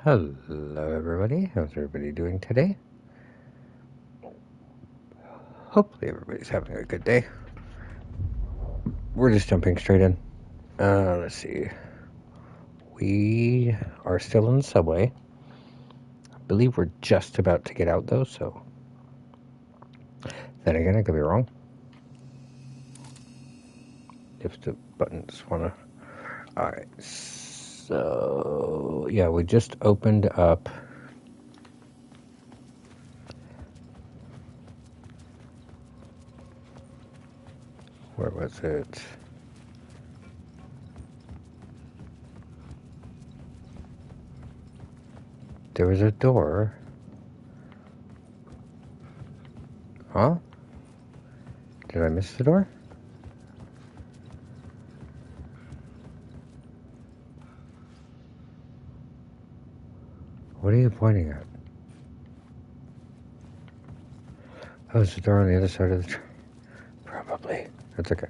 Hello everybody, how's everybody doing today? Hopefully everybody's having a good day. We're just jumping straight in. Let's see. We are still in the subway. I believe we're just about to get out though, so... Then again, I could be wrong. If the buttons wanna... Alright, so... Yeah, we just opened up... Where was it? There was a door. Huh? Did I miss the door? What are you pointing at? Oh, it's the door on the other side of the train. Probably. That's okay.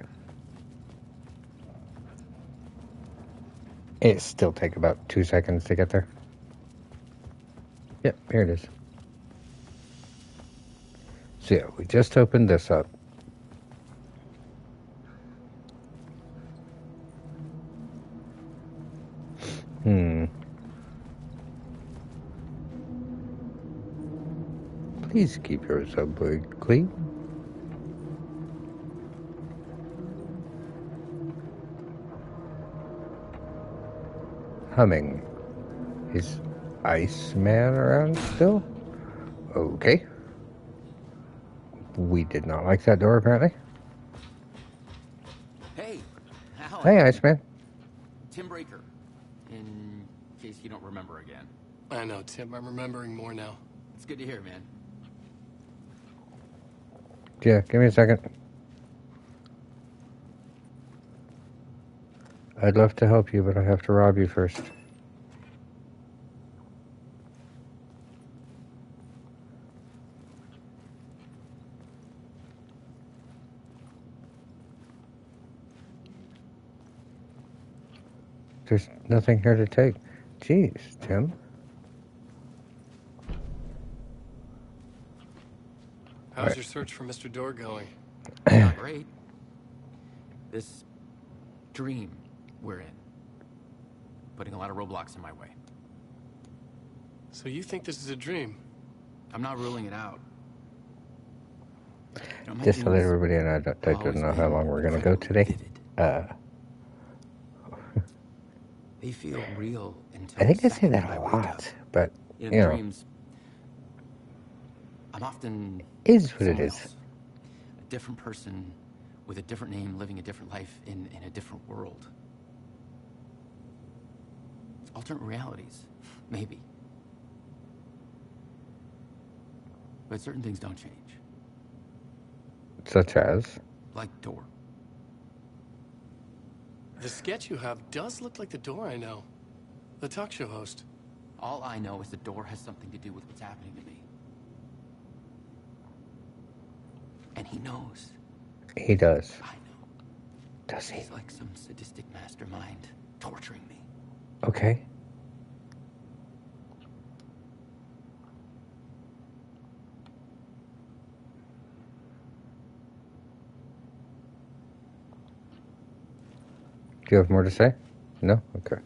It still take about 2 seconds to get there. Yep, here it is. So yeah, we just opened this up. Please keep your subway clean. Humming. Is Iceman around still? Okay. We did not like that door, apparently. Hey, Allan. Hey, Iceman. Tim Breaker, in case you don't remember again. I know, Tim. I'm remembering more now. It's good to hear, man. Yeah, give me a second. I'd love to help you, but I have to rob you first. There's nothing here to take. Jeez, Tim. How's your search for Mr. Door going? Not great. This dream we're in, putting a lot of roadblocks in my way. So you think this is a dream? I'm not ruling it out. You know, my Just to let dreams everybody know, I have don't know always how been long we're going to go today. vivid. They feel real until I think the I say second that I a wake lot, up. but, In you know, dreams, I'm often is what it someone is. else. A different person with a different name, living a different life in a different world. Alternate realities, maybe. But certain things don't change. Such as? Like Door. The sketch you have does look like the Door I know. The talk show host. All I know is the Door has something to do with what's happening to me. And he knows. He does. I know. Does he? He's like some sadistic mastermind torturing me. Okay. Do you have more to say? No? Okay.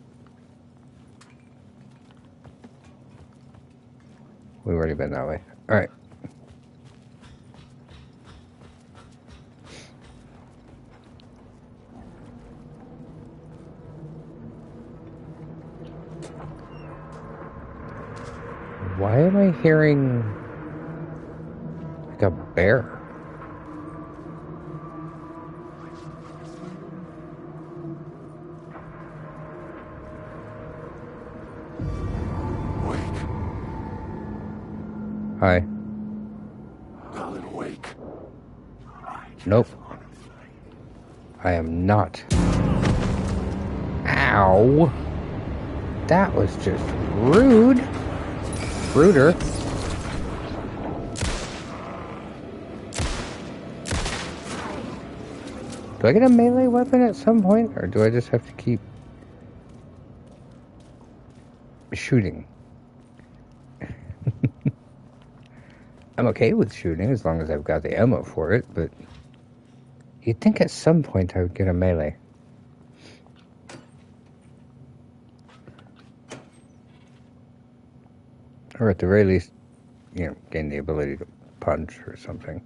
We've already been that way. Alright. Why am I hearing like a bear? Wake. Hi. Allan Wake. Nope. I am not. Ow. That was just rude. Ruder. Do I get a melee weapon at some point, or do I just have to keep shooting? I'm okay with shooting as long as I've got the ammo for it, but you'd think at some point I would get a melee. Or at the very least, gain the ability to punch or something.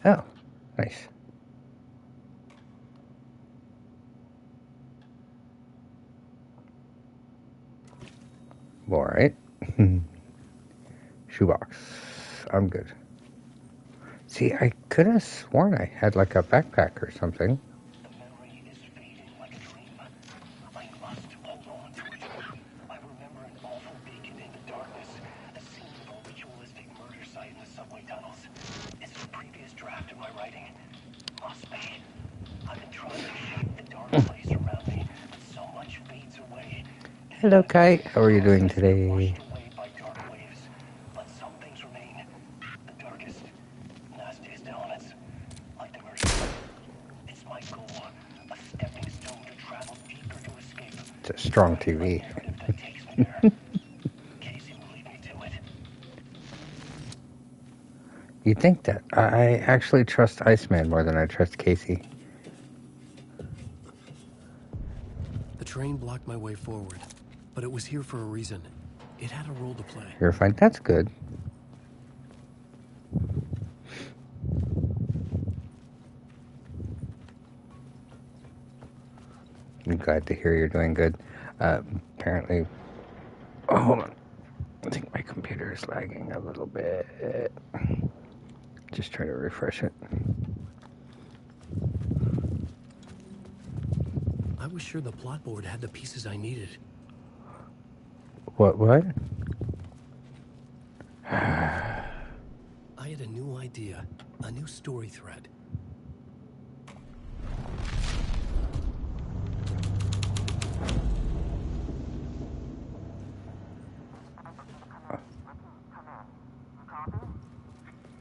Oh, nice. All right. Shoebox. I'm good. See, I could have sworn I had like a backpack or something. The memory is fading like a dream. I must hold on to it. I remember an awful beacon in the darkness, the scene of a ritualistic murder site in the subway tunnels. It's a previous draft of my writing. Must be. I've been trying to shape the dark place around me, but so much fades away. Hello, Kite. How are you doing today? Washed away by dark waves, but some things remain. The darkest, nastiest elements, like the murder. It's my goal, a stepping stone to travel deeper to escape. It's a strong TV. Narrative that takes me there. Casey will lead me to it. You'd think that. I actually trust Iceman more than I trust Casey. The train blocked my way forward, but it was here for a reason. It had a role to play. You're fine. That's good. I'm glad to hear you're doing good. Apparently... Oh, hold on. I think my computer is lagging a little bit. Just try to refresh it. I was sure the plot board had the pieces I needed. What? I had a new idea, a new story thread.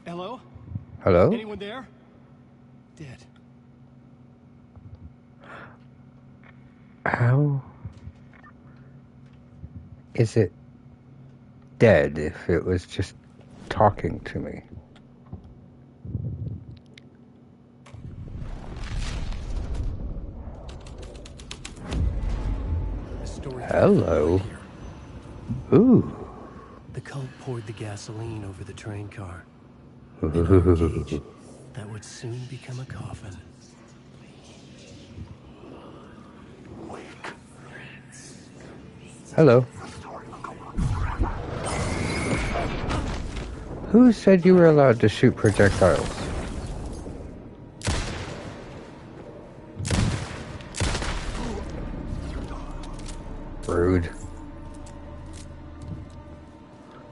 Hello? Hello? Anyone there? Dead. How is it dead if it was just talking to me? The story Hello. right here. Ooh. The cult poured the gasoline over the train car. In our cage that would soon become a coffin. Hello. Who said you were allowed to shoot projectiles? Rude.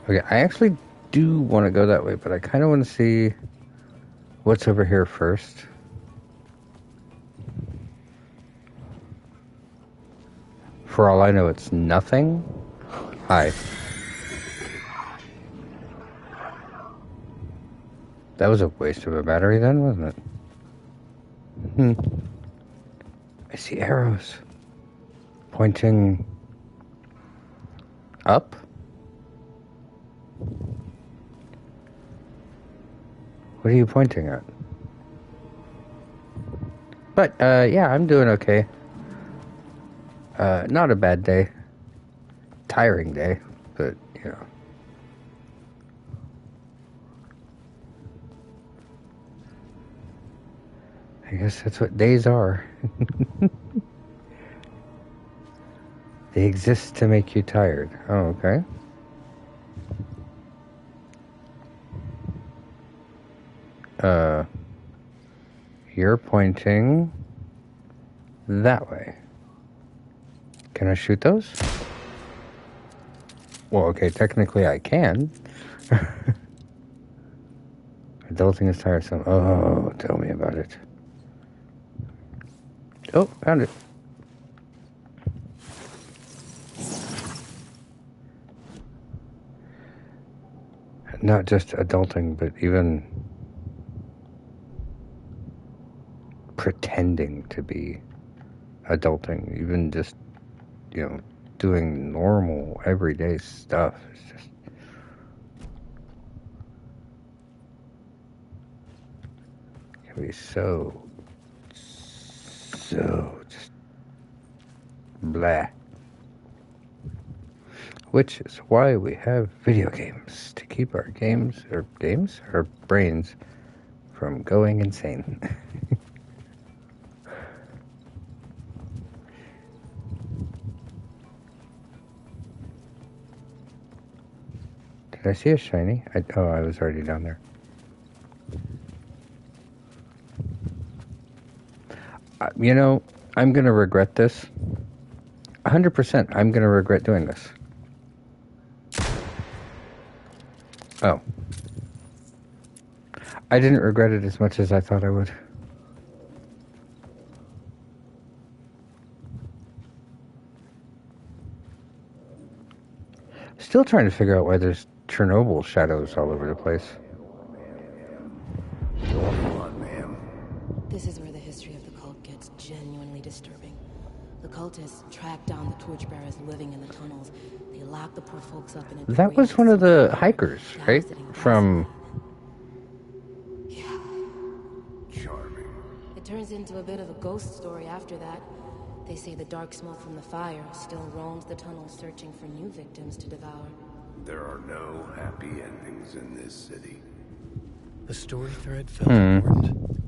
Okay, I actually do want to go that way, but I kind of want to see what's over here first. For all I know, it's nothing. Hi. That was a waste of a battery then, wasn't it? I see arrows pointing up. What are you pointing at? But, yeah, I'm doing okay. Not a bad day. Tiring day, but, you know. I guess that's what days are. They exist to make you tired. Oh, okay. You're pointing that way. Can I shoot those? Well, okay, technically I can. Adulting is tiresome. Oh, tell me about it. Oh, found it. Not just adulting, but even pretending to be adulting, even just, doing normal, everyday stuff. It's just... It can be so just blah. Which is why we have video games, to keep our our brains from going insane. Did I see a shiny? I was already down there. I'm going to regret this. 100%, I'm going to regret doing this. Oh. I didn't regret it as much as I thought I would. Still trying to figure out why there's Chernobyl shadows all over the place. Go on, ma'am. This is where the history of the cult gets genuinely disturbing. The cultists tracked down the torchbearers living in the tunnels. They locked the poor folks up in a... That was one of the hikers, right? From... Yeah. Charming. It turns into a bit of a ghost story after that. They say the dark smoke from the fire still roams the tunnels searching for new victims to devour. There are no happy endings in this city. The story thread felt important.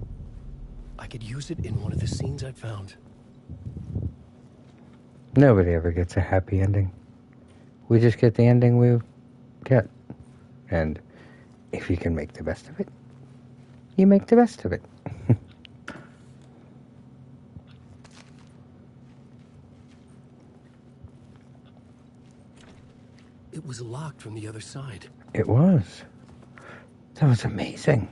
I could use it in one of the scenes I found. Nobody ever gets a happy ending. We just get the ending we get. And if you can make the best of it, you make the best of it. It was locked from the other side. It was. That was amazing.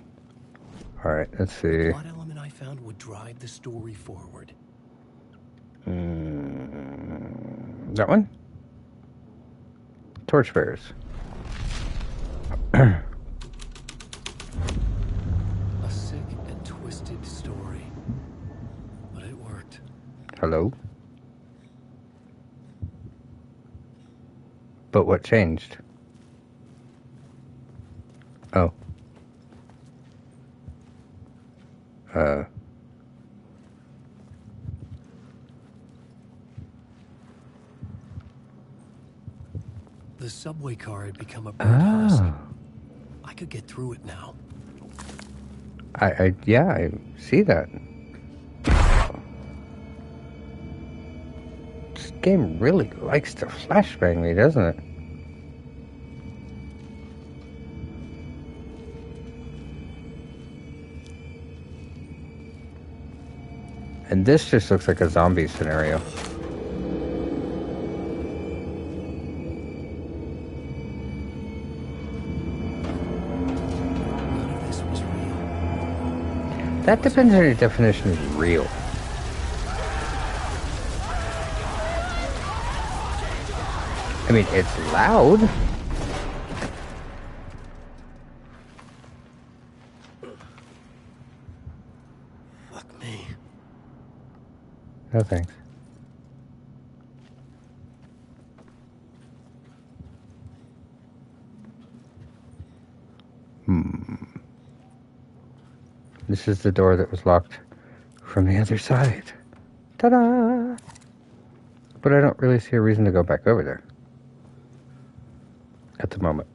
All right, let's see. The plot element I found would drive the story forward. That one? Torchbearers. A sick and twisted story. But it worked. Hello? But what changed? Oh. The subway car had become a birdhouse. I could get through it now. I see that. This game really likes to flashbang me, doesn't it? And this just looks like a zombie scenario. None of this was real. That depends on your definition of real. I mean, it's loud. Fuck me. No thanks. This is the door that was locked from the other side. Ta-da! But I don't really see a reason to go back over there. At the moment.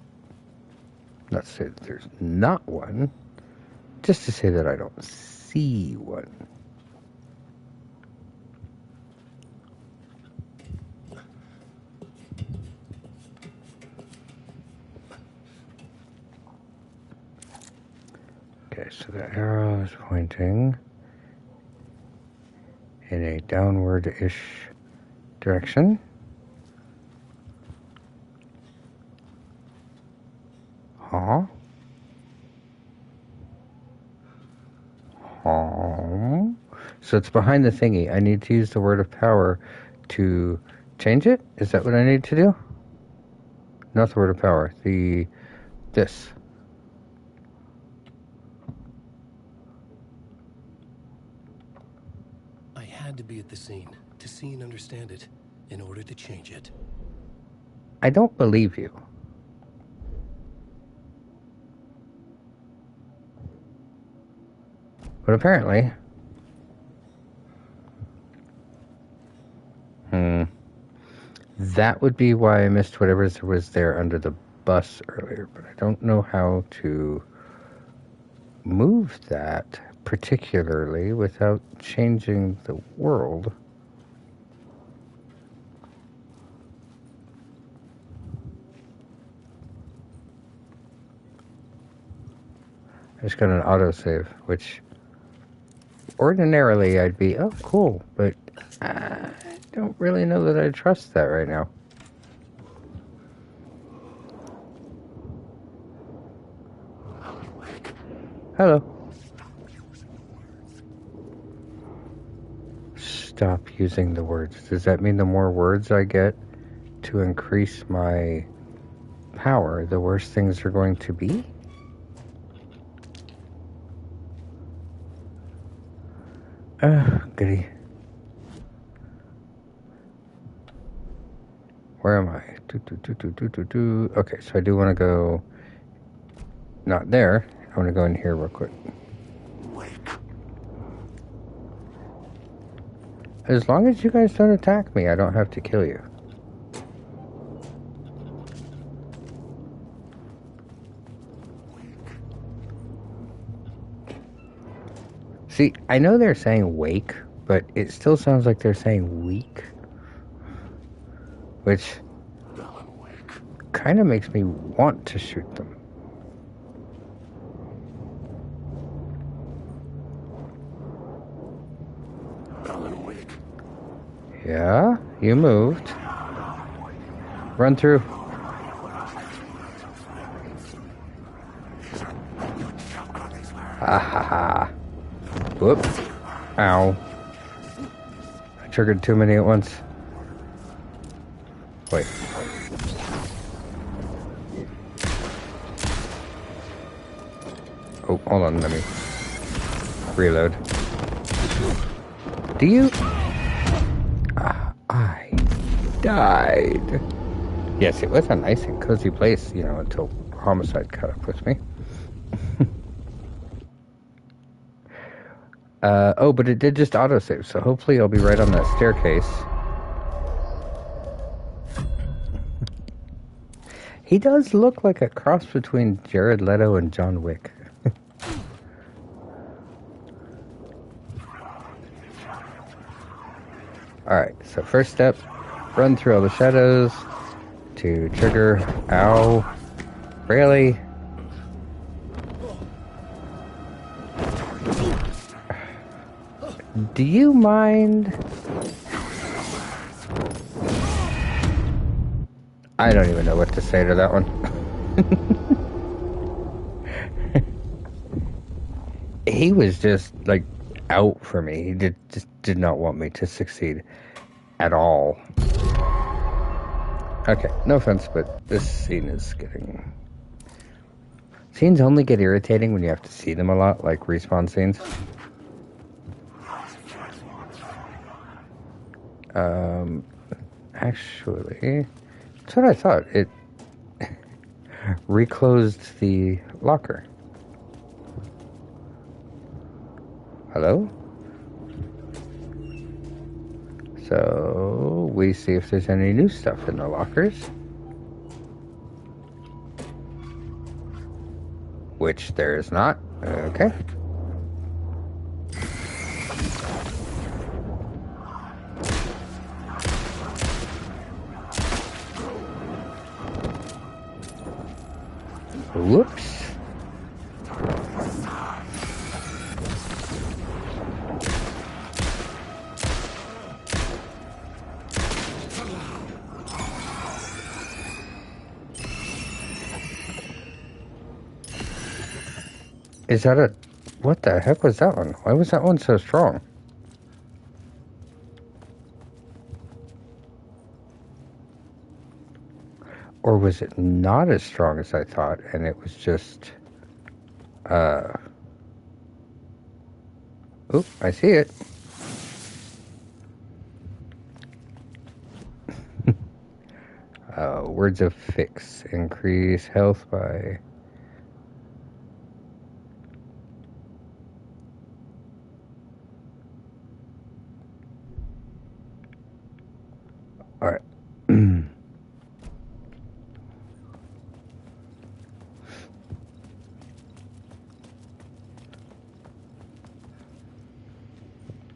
Not to say that there's not one. Just to say that I don't see one. Okay, so the arrow is pointing in a downward-ish direction. Huh? Huh? So it's behind the thingy. I need to use the word of power to change it? Is that what I need to do? Not the word of power. This. I had to be at the scene. to see and understand it in order to change it. I don't believe you. But apparently... That would be why I missed whatever was there under the bus earlier, but I don't know how to move that particularly without changing the world. I just got an autosave, which ordinarily I'd be, oh, cool, but I don't really know that I trust that right now. Hello. Stop using the words. Does that mean the more words I get to increase my power, the worse things are going to be? Goody. Where am I? Okay, so I do want to go... Not there. I want to go in here real quick. As long as you guys don't attack me, I don't have to kill you. See, I know they're saying wake, but it still sounds like they're saying weak. Which kind of makes me want to shoot them. Allan Wake. Yeah, you moved. Run through. Ha ha ha. Whoop. Ow. I triggered too many at once. Wait. Oh, hold on, let me reload. Do you... I died. Yes, it was a nice and cozy place, you know, until Homicide caught up with me. Oh, but it did just autosave, so hopefully I'll be right on that staircase. He does look like a cross between Jared Leto and John Wick. Alright, so first step, run through all the shadows to trigger. Ow. Really? Do you mind? I don't even know what to say to that one. He was just, like, out for me. He just did not want me to succeed at all. Okay, no offense, but this scene is getting... Scenes only get irritating when you have to see them a lot, like respawn scenes. Actually, that's what I thought. It reclosed the locker. Hello? So, we see if there's any new stuff in the lockers. Which there is not. Okay. Whoops. Is that a... What the heck was that one? Why was that one so strong? Or was it not as strong as I thought, and it was just... Oop, I see it. Words of fix. Increase health by... Alright.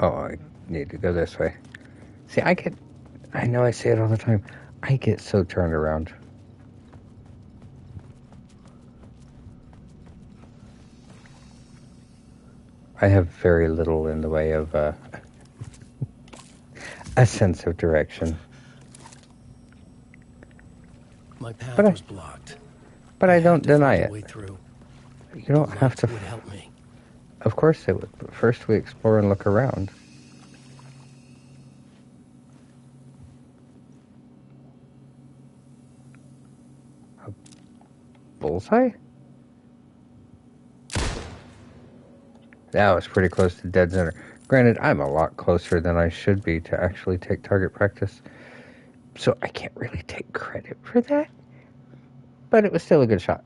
Oh, I need to go this way. See, I know I say it all the time. I get so turned around. I have very little in the way of a sense of direction. My path was blocked. But I don't had to deny find a it. way through. You don't The have to... lights would help me. Of course they would, but first we explore and look around. A bullseye? That was pretty close to dead center. Granted, I'm a lot closer than I should be to actually take target practice, so I can't really take credit for that. But it was still a good shot.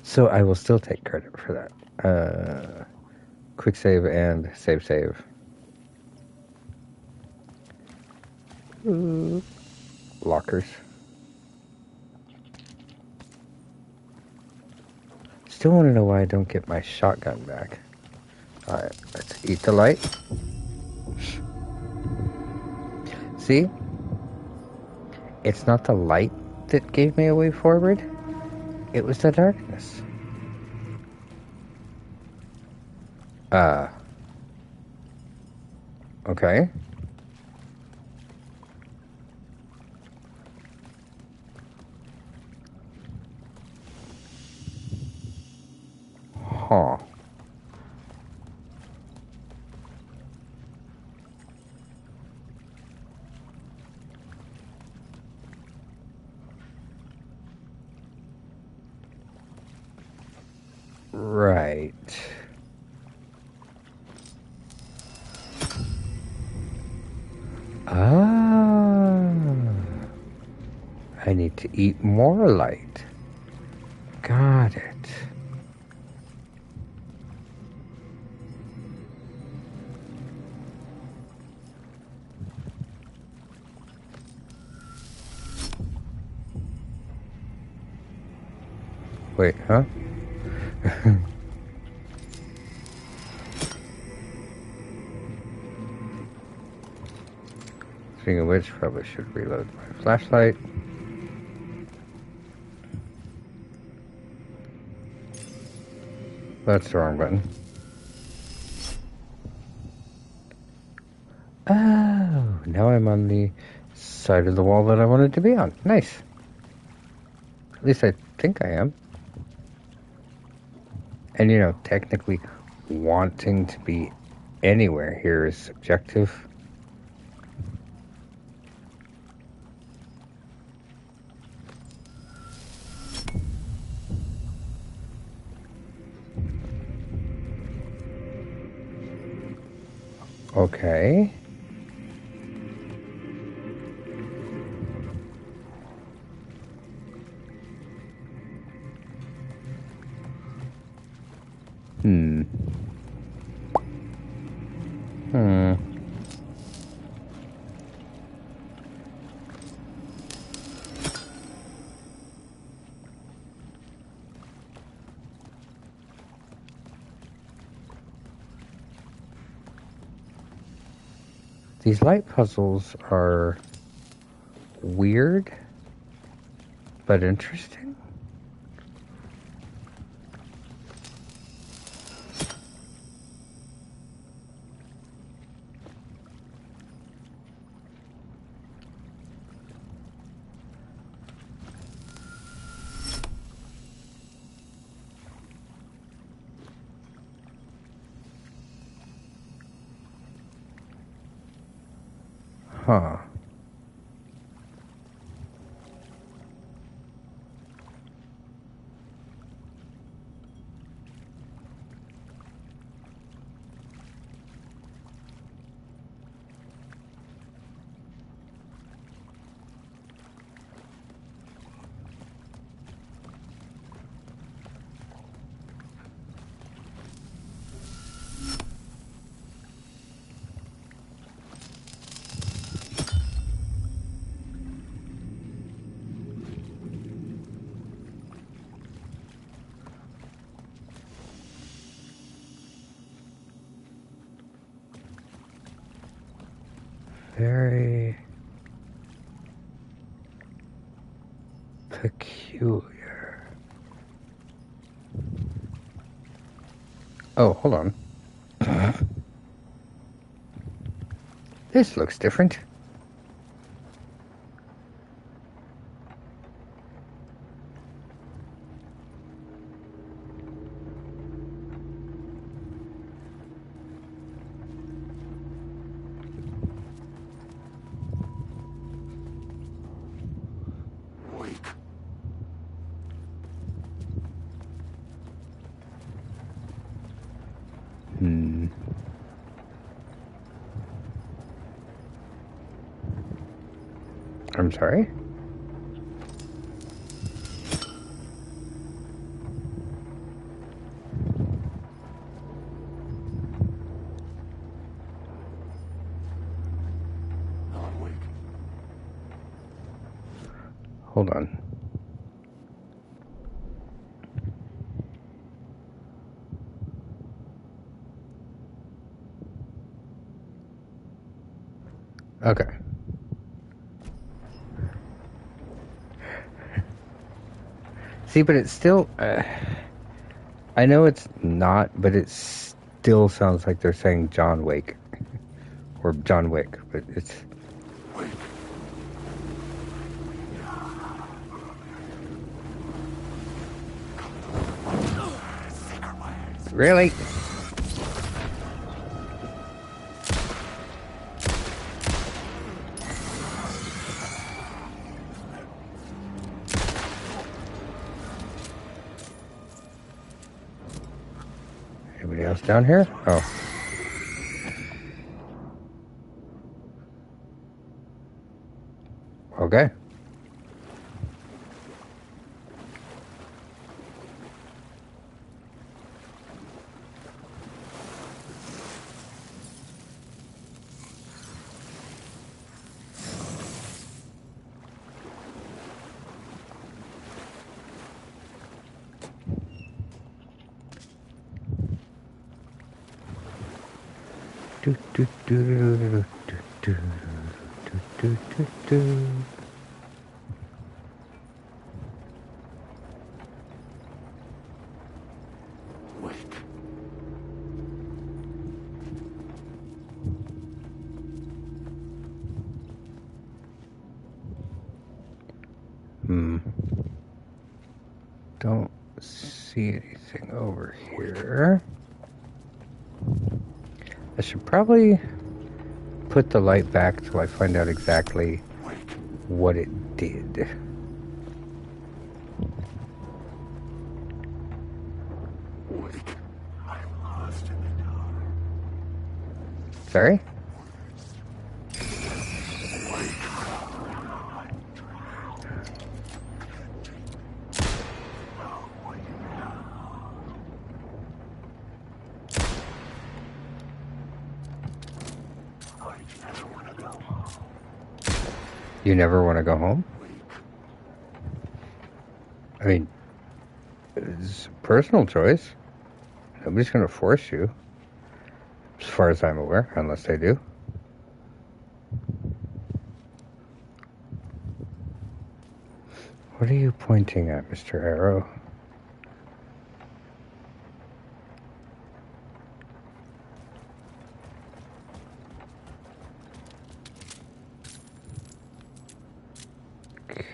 So I will still take credit for that. Quick save and save. Ooh. Lockers. Still want to know why I don't get my shotgun back. Alright, let's eat the light. See? It's not the light that gave me a way forward. It was the darkness. Okay. Huh. Right. Ah. I need to eat more light. Got it. Wait, huh? Speaking of which, probably should reload my flashlight. That's the wrong button. Oh, now I'm on the side of the wall that I wanted to be on. Nice. At least I think I am. And you know, technically, wanting to be anywhere here is subjective. Okay. Hmm. These light puzzles are weird, but interesting. Huh. very peculiar. Oh, hold on. This looks different. I'm sorry? Allan Wake. Hold on. Okay. See, but it's still... I know it's not, but it still sounds like they're saying John Wake. Or John Wick, but it's... Really? Anybody else down here? Oh. Okay. Do, do, do, do, do, do, do, do, do, do. Wake. Don't see anything over here. I should probably put the light back till I find out exactly what it did. Wake. I'm lost in the dark. Sorry? You never want to go home? I mean, it's a personal choice. Nobody's going to force you. As far as I'm aware, unless they do. What are you pointing at, Mr. Arrow?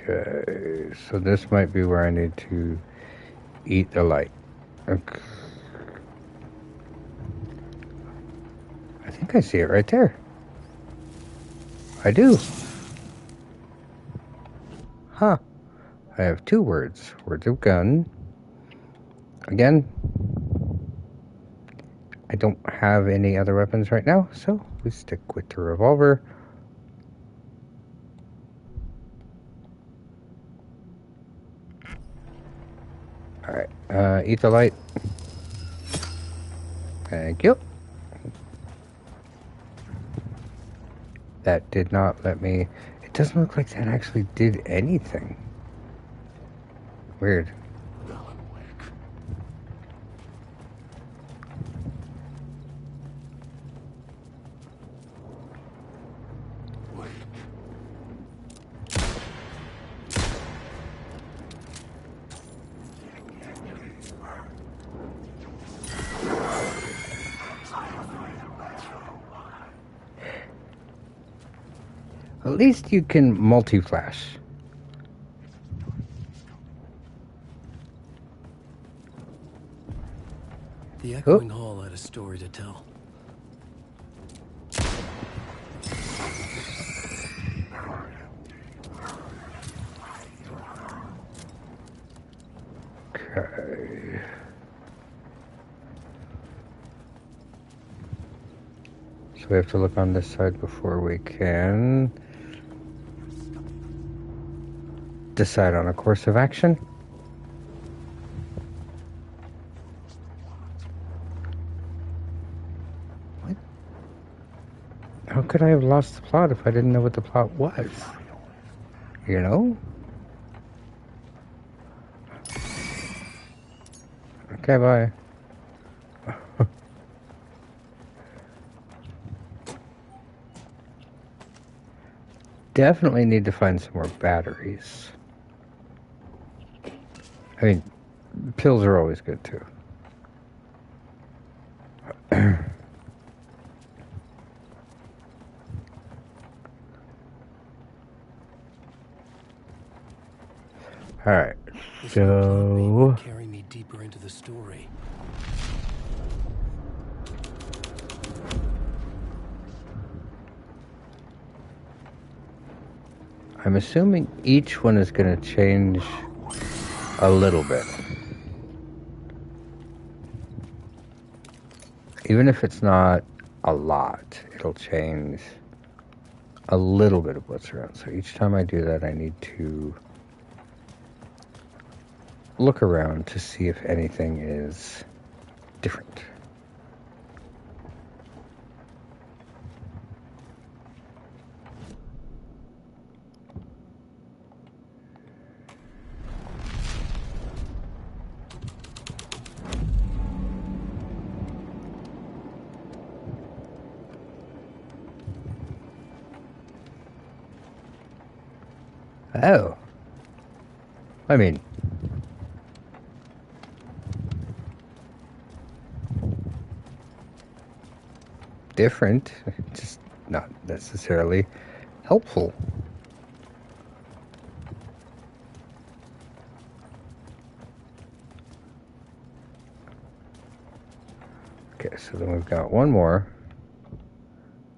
Okay, so this might be where I need to eat the light. Okay. I think I see it right there. I do. Huh. I have 2 words. Words of gun. Again, I don't have any other weapons right now, so we stick with the revolver. Alright, eat the light. Thank you. That did not let me... It doesn't look like that actually did anything. Weird. Allan Wake. At least you can multi-flash. The echoing hall had a story to tell. Okay. So we have to look on this side before we can decide on a course of action. What? How could I have lost the plot if I didn't know what the plot was? You know? Okay, bye. Definitely need to find some more batteries. I mean, pills are always good too. Alright, This new plot may so... carry me deeper into the story. I'm assuming each one is going to change a little bit. Even if it's not a lot, it'll change a little bit of what's around. So each time I do that, I need to look around to see if anything is different. Oh. I mean, different, just not necessarily helpful. Okay, so then we've got one more,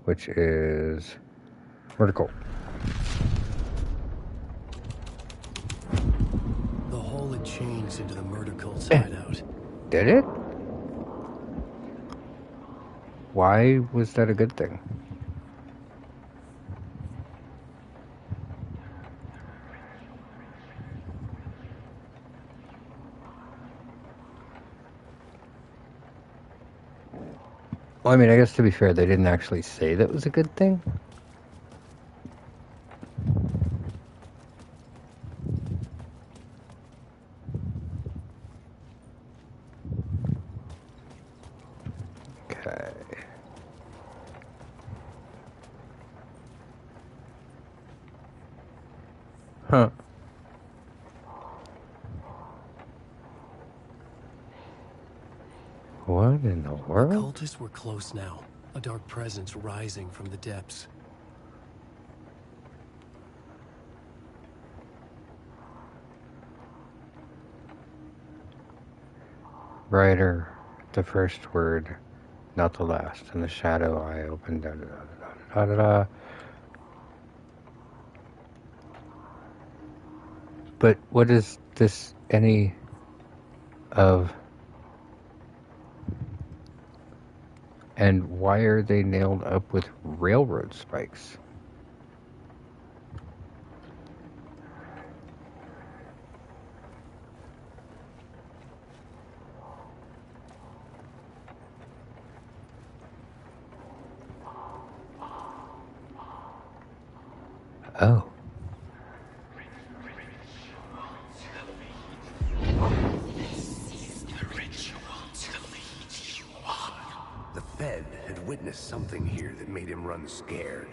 which is vertical. The hole had changed into the murder cult's hideout. Did it? Why was that a good thing? Well, I mean, I guess to be fair, they didn't actually say that was a good thing. Okay. Huh. What in the The world? cultists were close now, a dark presence rising from the depths. Brighter, the first word, not the last. In the shadow, I opened. Da, da, da, da, da, da, da. But what is this any of? And why are they nailed up with railroad spikes? Oh. The Fed had witnessed something here that made him run scared.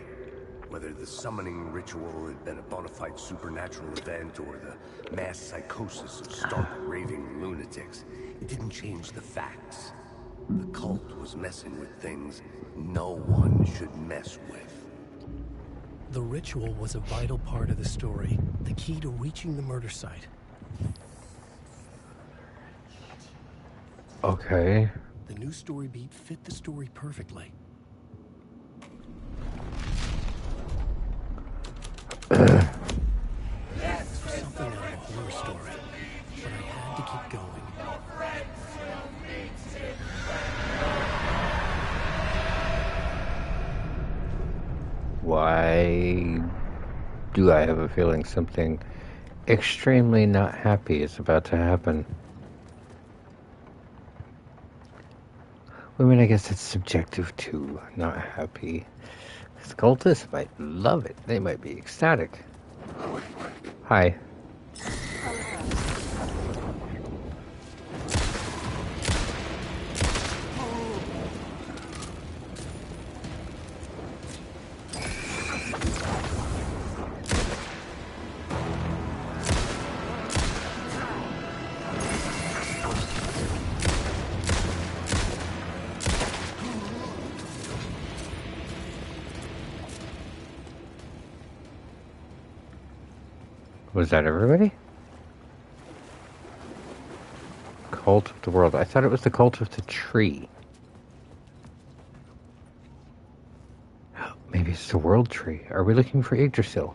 Whether the summoning ritual had been a bona fide supernatural event or the mass psychosis of stark raving lunatics, it didn't change the facts. The cult was messing with things no one should mess with. The ritual was a vital part of the story, the key to reaching the murder site. Okay. The new story beat fit the story perfectly. This was something out of a horror story, but I had to keep going. Why do I have a feeling something extremely not happy is about to happen? I mean, I guess it's subjective too, not happy. Because cultists might love it. They might be ecstatic. Hi. Was that everybody? Cult of the world. I thought it was the cult of the tree. Maybe it's the world tree. Are we looking for Yggdrasil?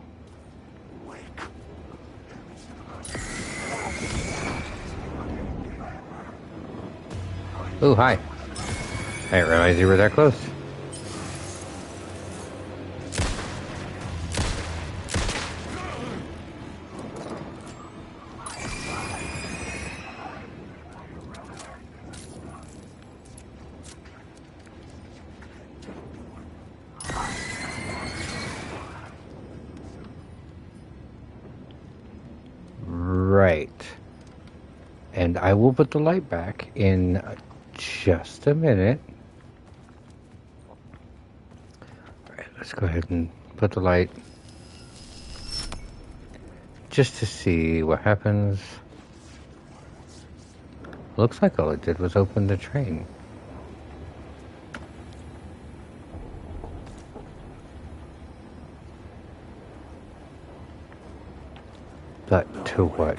Oh, hi. I didn't realize you were that close. Right. And I will put the light back in just a minute. Alright, let's go ahead and put the light just to see what happens. Looks like all it did was open the train. But to what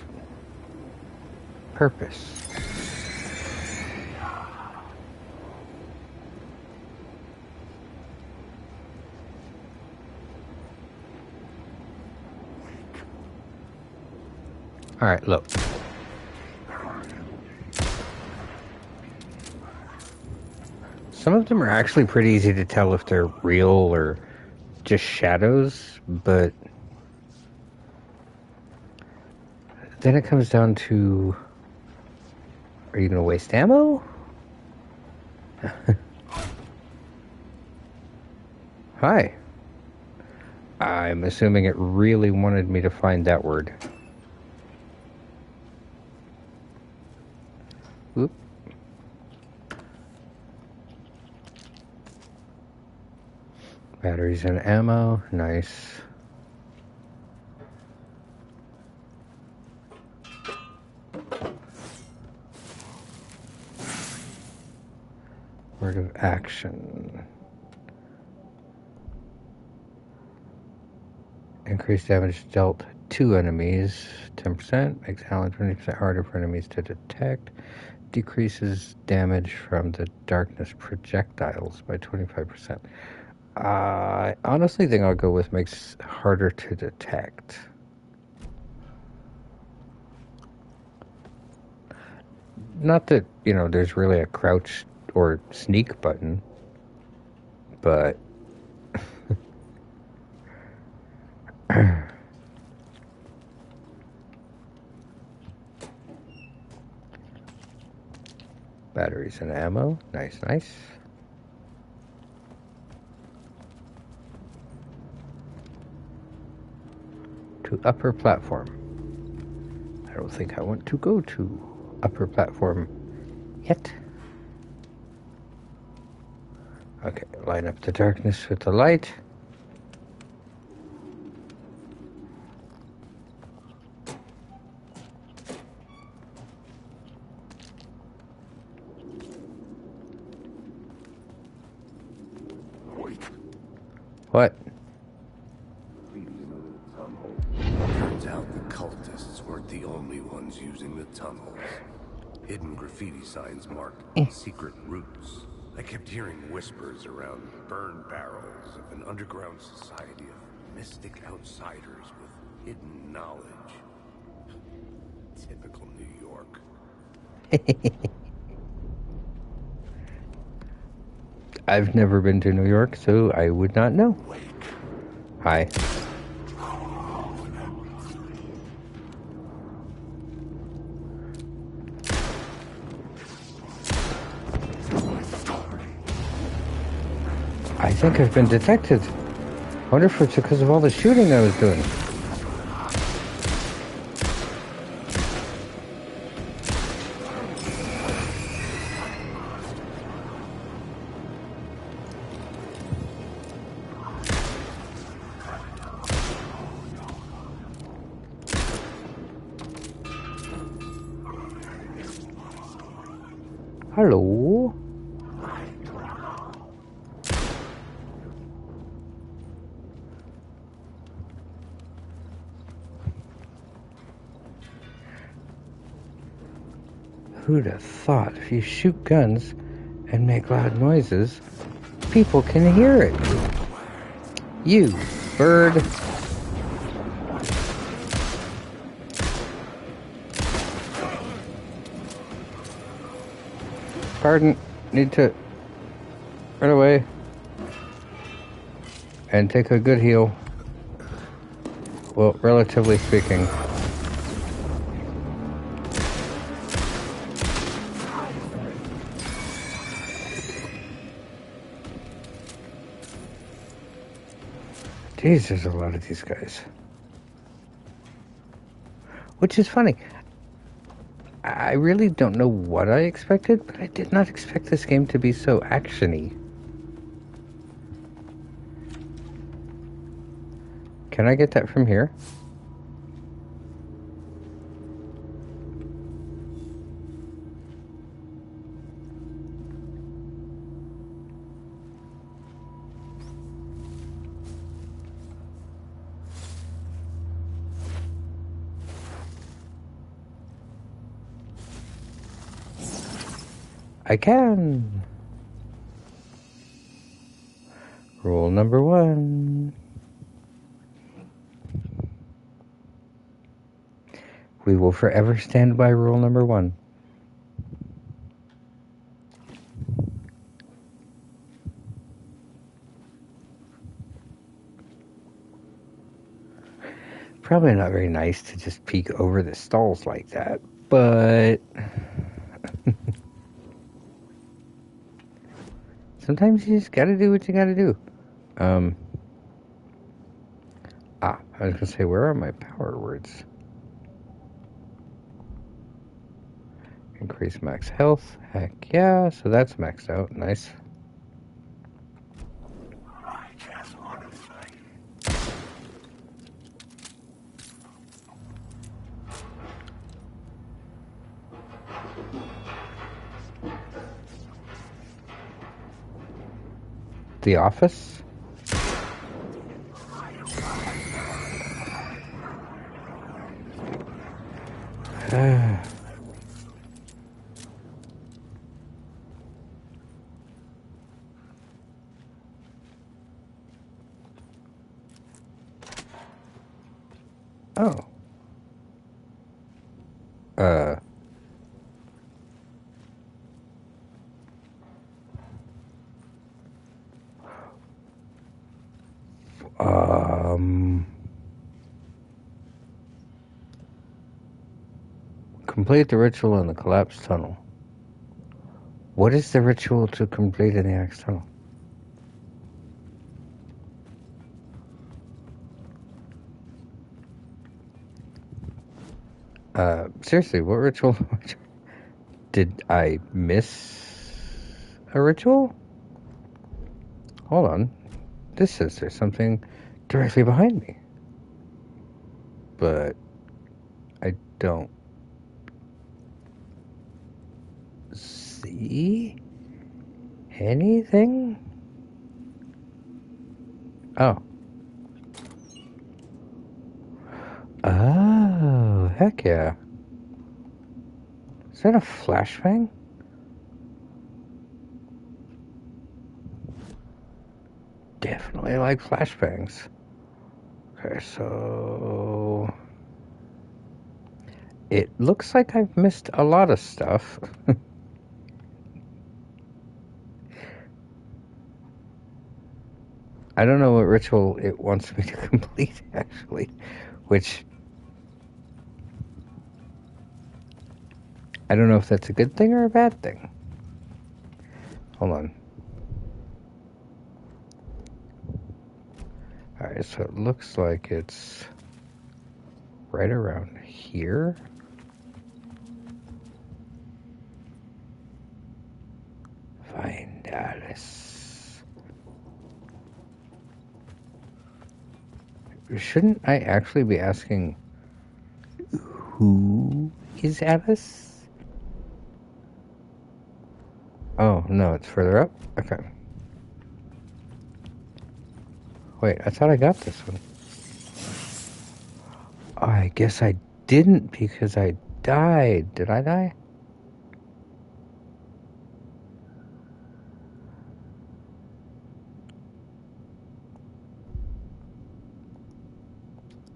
purpose? Alright, look. Some of them are actually pretty easy to tell if they're real or just shadows, but then it comes down to, are you going to waste ammo? Hi. I'm assuming it really wanted me to find that word. Oop. Batteries and ammo. Nice. Word of action. Increased damage dealt to enemies 10%. Makes Allan 20% harder for enemies to detect. Decreases damage from the darkness projectiles by 25%. I honestly think I'll go with makes harder to detect. Not that, you know, there's really a crouch or sneak button, but batteries and ammo. Nice, nice. To upper platform. I don't think I want to go to upper platform yet. Okay, line up the darkness with the light. What? hidden graffiti signs marked secret routes. I kept hearing whispers around burned barrels of an underground society of mystic outsiders with hidden knowledge. Typical New York. I've never been to New York, so I would not know. Hi. I think I've been detected. I wonder if it's because of all the shooting I was doing. Hello? Who'd have thought if you shoot guns and make loud noises, people can hear it? You, bird. Pardon, need to run away and take a good heal. Well, relatively speaking. Jeez, there's a lot of these guys. Which is funny. I really don't know what I expected, but I did not expect this game to be so action-y. Can I get that from here? I can. Rule number 1. We will forever stand by rule number 1. Probably not very nice to just peek over the stalls like that, but sometimes you just gotta do what you gotta do. I was gonna say, where are my power words? Increase max health. Heck yeah, so that's maxed out. Nice. The office? Oh. Complete the ritual in the collapsed tunnel. What is the ritual to complete in the Axe tunnel? Seriously, what ritual? Did I miss a ritual? Hold on. This says there's something directly behind me. But I don't see anything. Oh. Oh, heck yeah. Is that a flashbang? Definitely like flashbangs. Okay, so... It looks like I've missed a lot of stuff. I don't know what ritual it wants me to complete, actually. Which... I don't know if that's a good thing or a bad thing. Hold on. Alright, so it looks like it's right around here. Find Alice. Shouldn't I actually be asking who is Alice? Oh, no, it's further up? Okay. Wait, I thought I got this one. Oh, I guess I didn't because I died. Did I die?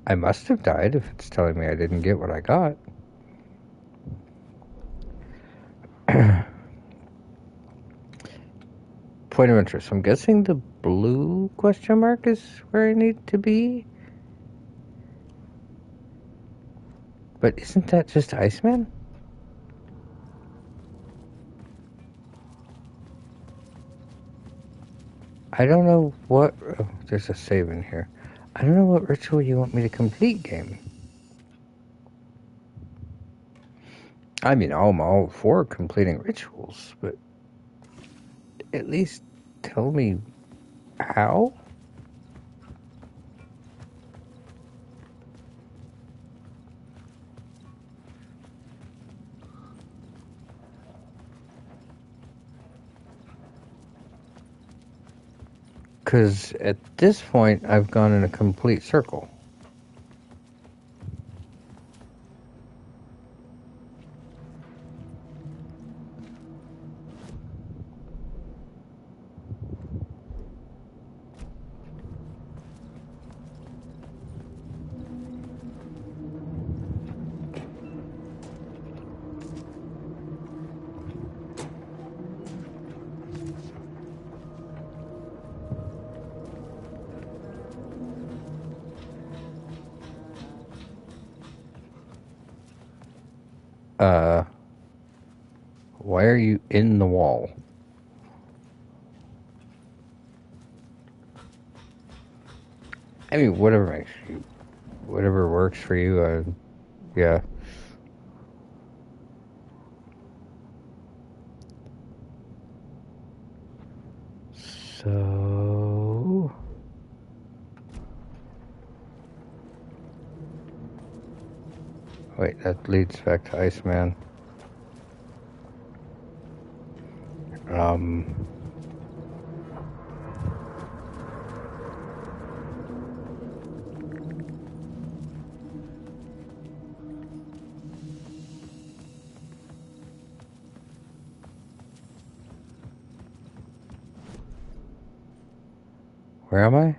I must have died if it's telling me I didn't get what I got. Point of interest. I'm guessing the blue question mark is where I need to be? But isn't that just Iceman? I don't know what... Oh, there's a save in here. I don't know what ritual you want me to complete, game. I mean, I'm all for completing rituals, but at least tell me how? Because at this point, I've gone in a complete circle. Why are you in the wall? I mean, whatever makes you, whatever works for you, yeah. So... Wait, that leads back to Iceman. Where am I?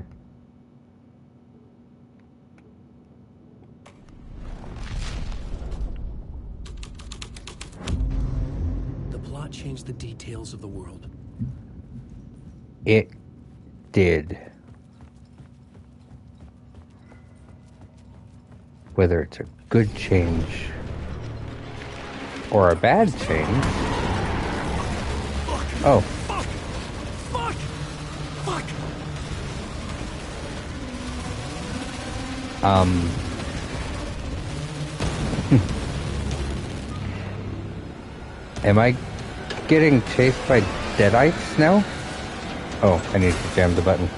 The plot changed the details of the world. It did. Whether it's a good change or a bad change. Oh. Fuck! Am I getting chased by deadites now? Oh, I need to jam the button.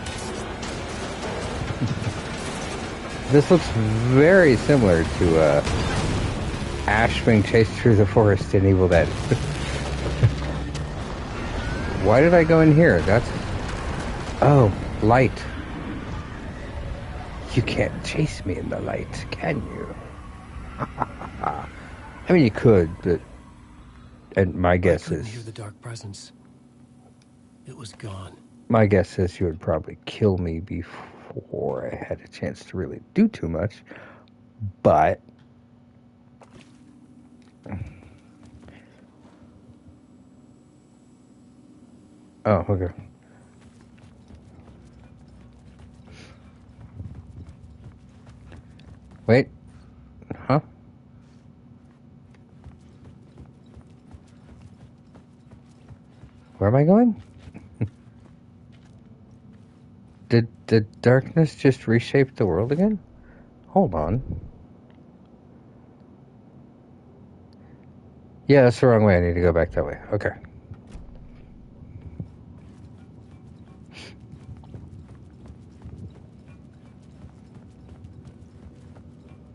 This looks very similar to Ash being chased through the forest in Evil Dead. Why did I go in here? That's... Oh, light. You can't chase me in the light, can you? I mean, you could, but And my I guess couldn't hear is... the dark presence. It was gone. My guess is you would probably kill me before I had a chance to really do too much. But... Oh, okay. Wait. Huh? Where am I going? Did the darkness just reshape the world again? Hold on. Yeah, that's the wrong way. I need to go back that way. Okay.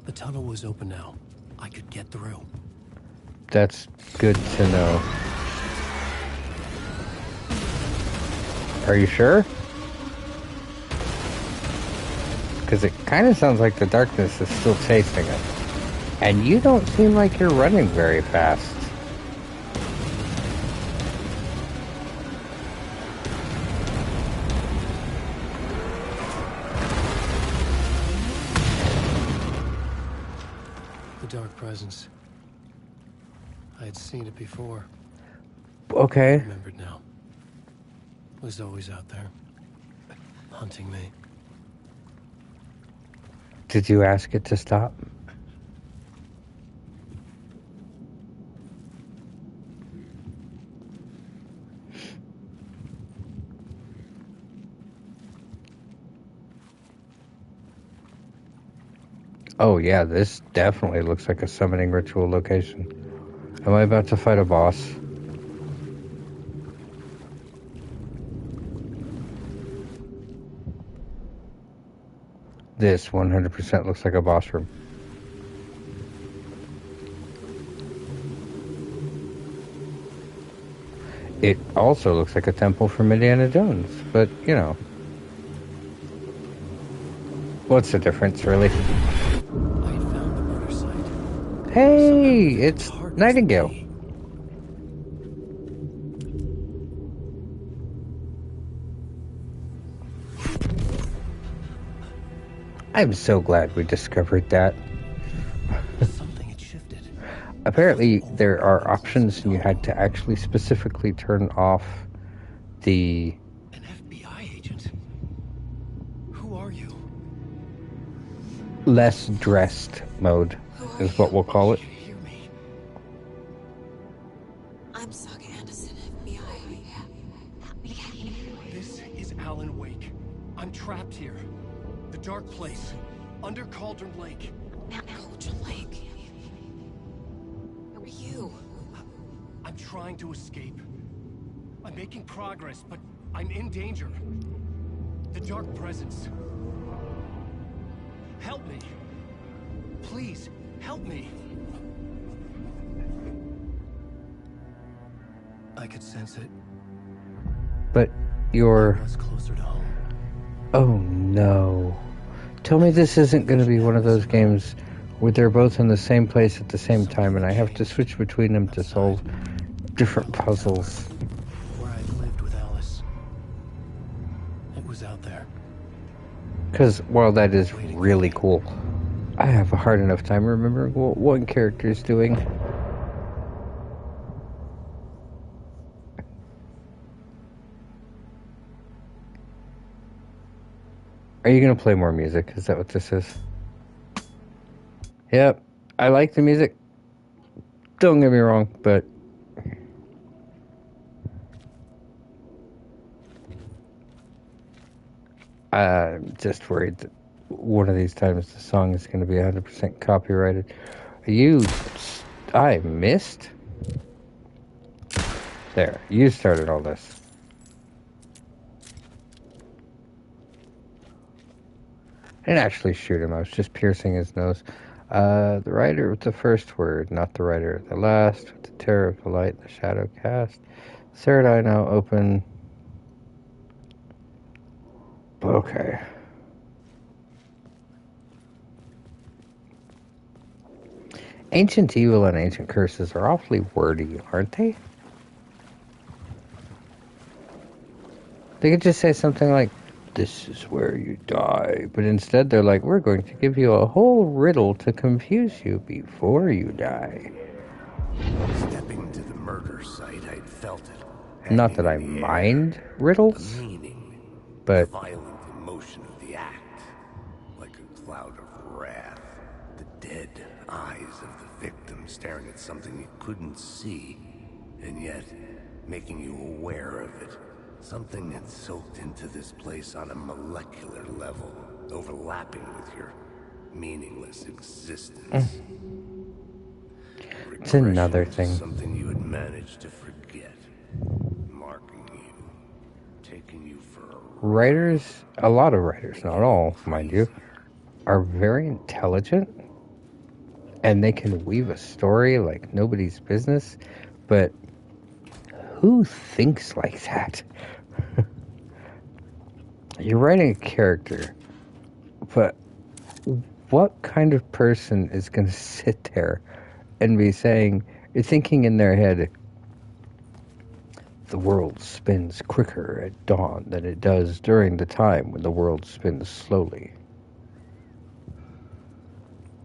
The tunnel was open now. I could get through. That's good to know. Are you sure? Because it kind of sounds like the darkness is still chasing us. And you don't seem like you're running very fast. The dark presence. I had seen it before. Okay. I remembered now. It was always out there, hunting me. Did you ask it to stop? Oh yeah, this definitely looks like a summoning ritual location. Am I about to fight a boss? This 100% looks like a boss room. It also looks like a temple from Indiana Jones, but, you know. What's the difference, really? I had found the murder site. Hey, it's Nightingale. I'm so glad we discovered that. Something had shifted. Apparently, there are options, and you had to actually specifically turn off the... An FBI agent? Who are you? less dressed mode, is what we'll call it. Can you hear me? I'm Saga Anderson, FBI. This is Allan Wake. I'm trapped here. The dark place. Under Cauldron Lake. Cauldron Lake. Who are you? I'm trying to escape. I'm making progress, but I'm in danger. The dark presence. Help me. Please, help me. I could sense it. But you're... Us closer to home. Oh no. Tell me this isn't going to be one of those games where they're both in the same place at the same time and I have to switch between them to solve different puzzles. Where I lived with Alice. It was out there. Because while that is really cool, I have a hard enough time remembering what one character is doing. Are you going to play more music? Is that what this is? Yep. I like the music. Don't get me wrong, but... I'm just worried that one of these times the song is going to be 100% copyrighted. I missed? There. You started all this. I didn't actually shoot him. I was just piercing his nose. The writer with the first word, not the writer of the last. With the terror of the light, the shadow cast. Third eye now open. Okay. Ancient evil and ancient curses are awfully wordy, aren't they? They could just say something like, "This is where you die," but instead they're like, "We're going to give you a whole riddle to confuse you before you die." Stepping to the murder site, I'd felt it. Not that I hanging in the mind air. riddles, The meaning, but the violent emotion of the act, like a cloud of wrath. The dead eyes of the victim staring at something you couldn't see, and yet making you aware of it. Something had soaked into this place on a molecular level, overlapping with your meaningless existence. it's another Regression to thing. something you had managed to forget, marking you, taking you for a Writers, a lot of writers, not all, mind you, are very intelligent, and they can weave a story like nobody's business, but who thinks like that? You're writing a character, but what kind of person is going to sit there and be saying, you're thinking in their head, the world spins quicker at dawn than it does during the time when the world spins slowly.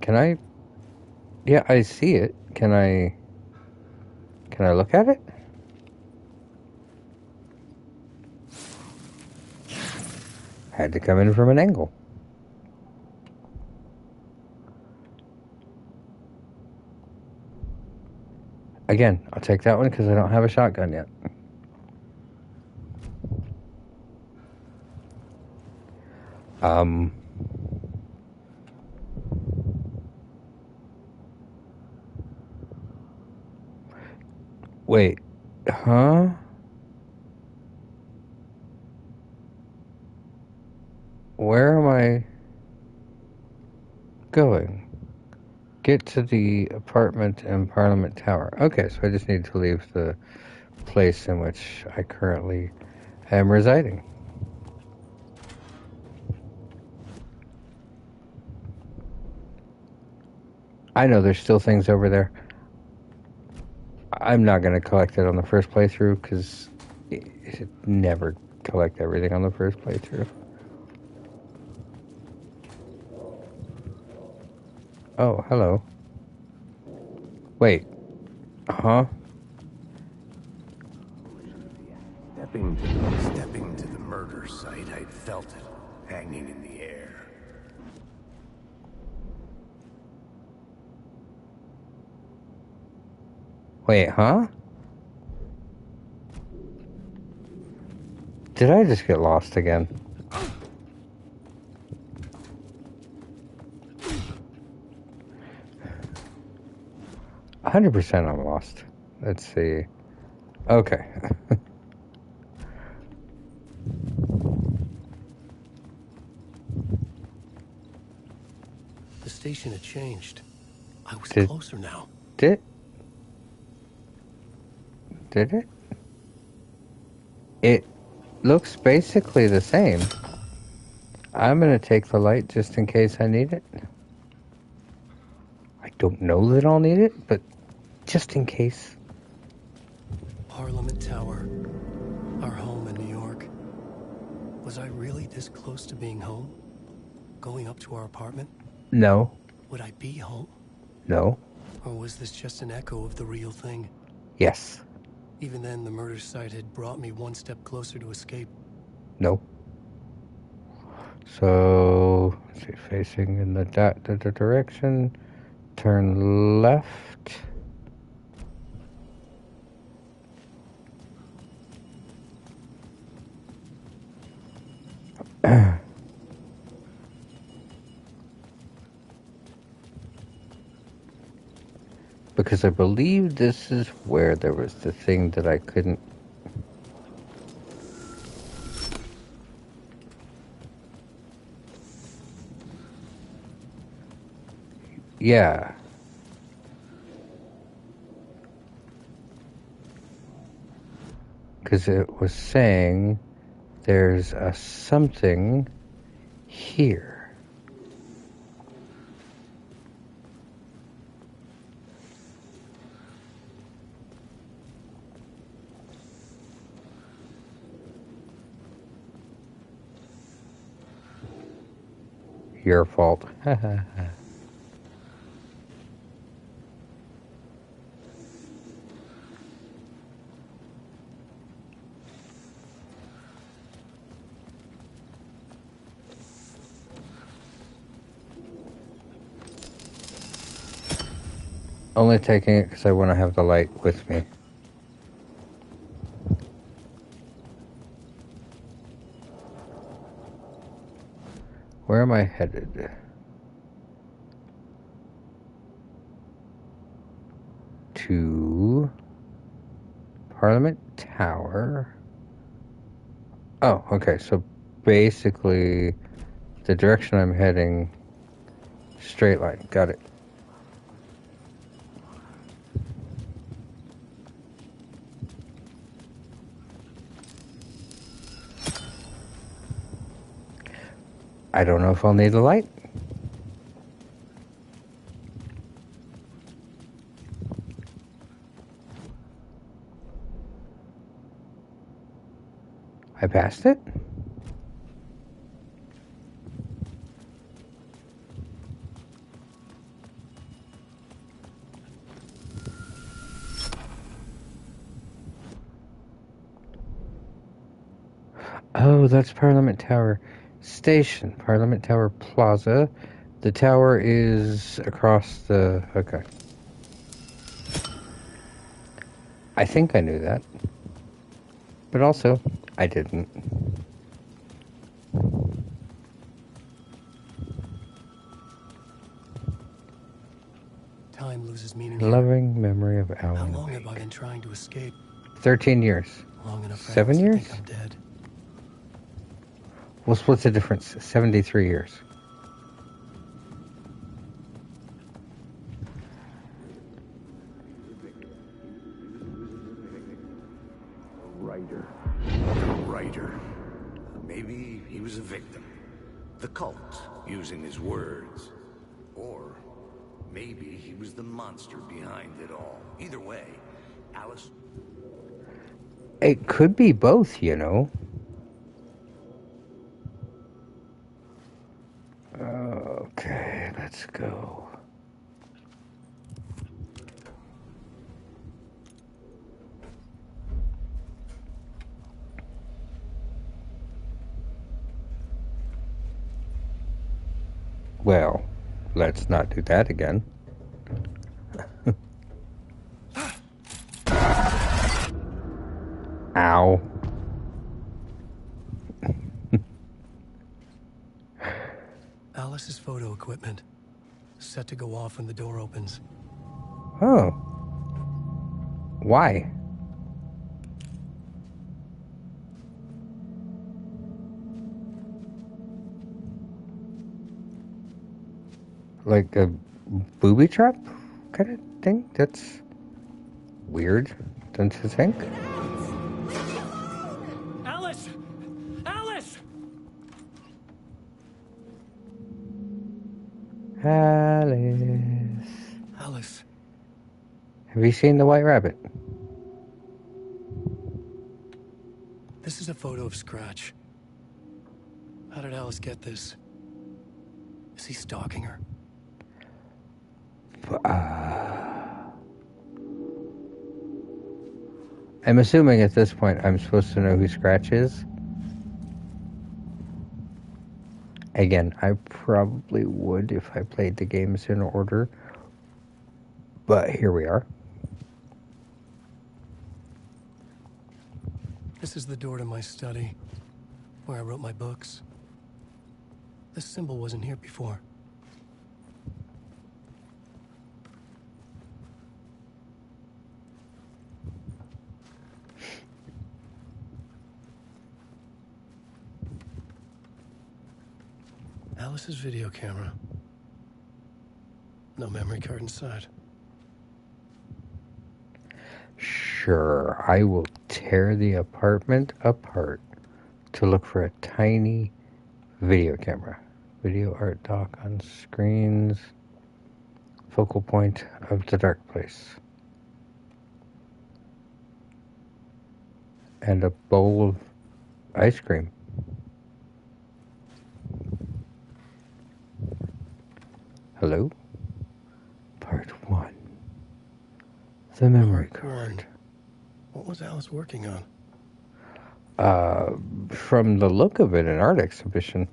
Can I? Yeah, I see it. Can I look at it? Had to come in from an angle. Again, I'll take that one because I don't have a shotgun yet. Wait, huh? Where am I going? Get to the apartment in Parliament Tower. Okay, so I just need to leave the place in which I currently am residing. I know there's still things over there. I'm not going to collect it on the first playthrough because it never collect everything on the first playthrough. Oh, hello. Wait. Huh? Stepping to the murder site, I'd felt it, hanging in the air. Wait, huh? Did I just get lost again? %, I'm lost. Let's see. Okay. The station had changed. I was Did- closer now. Did it? It looks basically the same. I'm gonna take the light just in case I need it. I don't know that I'll need it, but just in case. Parliament Tower. Our home in New York. Was I really this close to being home? Going up to our apartment? No. Would I be home? No. Or was this just an echo of the real thing? Yes. Even then, the murder site had brought me one step closer to escape. No. So, let's see, facing in the direction, turn left. Because I believe this is where there was the thing that I couldn't. Yeah. Because it was saying there's a something here. Your fault. Only taking it because I want to have the light with me. Where am I headed? To Parliament Tower. Oh, okay. So basically, the direction I'm heading, straight line. Got it. I don't know if I'll need a light. I passed it? Oh, that's Parliament Tower Station. Parliament Tower Plaza. The tower is across the... Okay. I think I knew that. But also, I didn't. Time loses meaning here. Loving memory of How Allan long Wake. have I been trying to escape? 13 years. Long enough for 7 Alice years? to think I'm dead. What's the difference? 73 years. Writer. Maybe he was a victim. The cult, using his words. Or maybe he was the monster behind it all. Either way, Alice... It could be both, you know. Okay, let's go. Well, let's not do that again. Ow. Alice's photo equipment. Set to go off when the door opens. Oh. Why? Like a booby trap kind of thing? That's weird, don't you think? Alice! Alice! Alice. Alice. Have you seen the White Rabbit? This is a photo of Scratch. How did Alice get this? Is he stalking her? I'm assuming at this point I'm supposed to know who Scratch is. Again, I probably would if I played the games in order. But here we are. This is the door to my study, where I wrote my books. This symbol wasn't here before. Alice's video camera. No memory card inside. Sure, I will tear the apartment apart to look for a tiny video camera. Video art dock on screens. Focal point of the dark place. And a bowl of ice cream. The memory Mark card. 1. What was Alice working on? From the look of it, an art exhibition.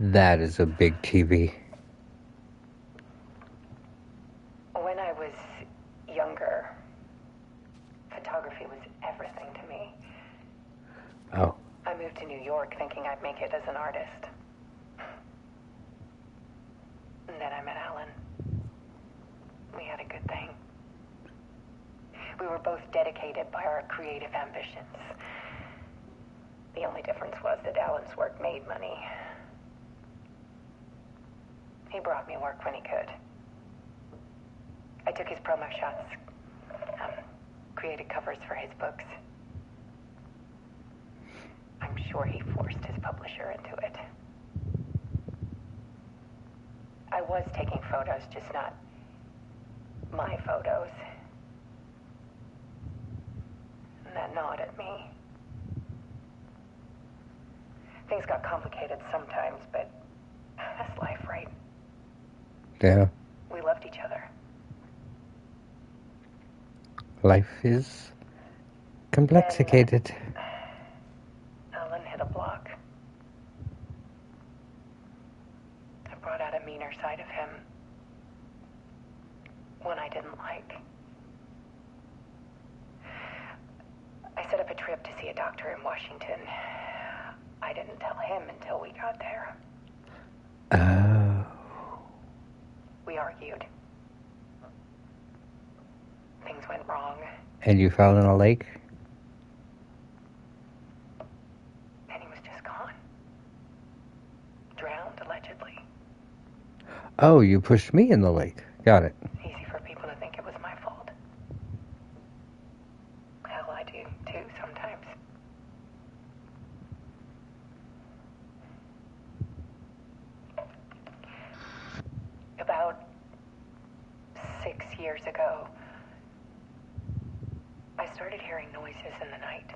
That is a big TV. When I was younger, photography was everything to me. Oh. I moved to New York thinking I'd make it as an artist. And then I met Allan. We had a good thing. We were both dedicated by our creative ambitions. The only difference was that Allan's work made money. He brought me work when he could. I took his promo shots, created covers for his books. I'm sure he forced his publisher into it. I was taking photos, just not my photos. And that gnawed at me. Things got complicated sometimes, but that's life, right? Yeah. We loved each other. Life is complexicated. Allan hit a block. I brought out a meaner side of him. One I didn't like. I set up a trip to see a doctor in Washington. I didn't tell him until we got there. Oh. We argued. Things went wrong. And you fell in a lake? And he was just gone. Drowned, allegedly. Oh, you pushed me in the lake. Got it. Easy for people to think it was my fault. Hell, I do, too, sometimes. About 6 years ago, I started hearing noises in the night.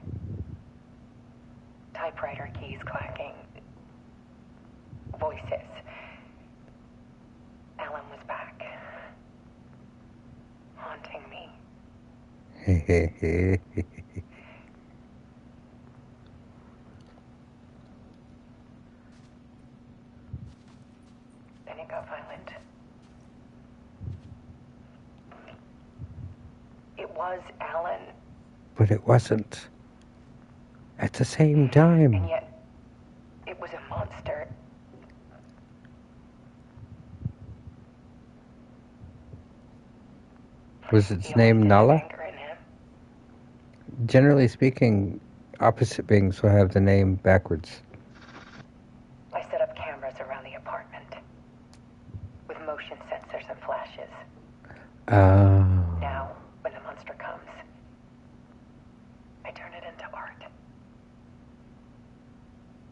Typewriter keys clacking. Voices. Allan was back. Haunting me. Then it got violent. It was Allan, But it wasn't. At the same time. and yet it was a monster. Was its He name always did Nala? have anger in him. Generally speaking, opposite beings will have the name backwards. I set up cameras around the apartment with motion sensors and flashes. Oh. Now, when the monster comes, I turn it into art.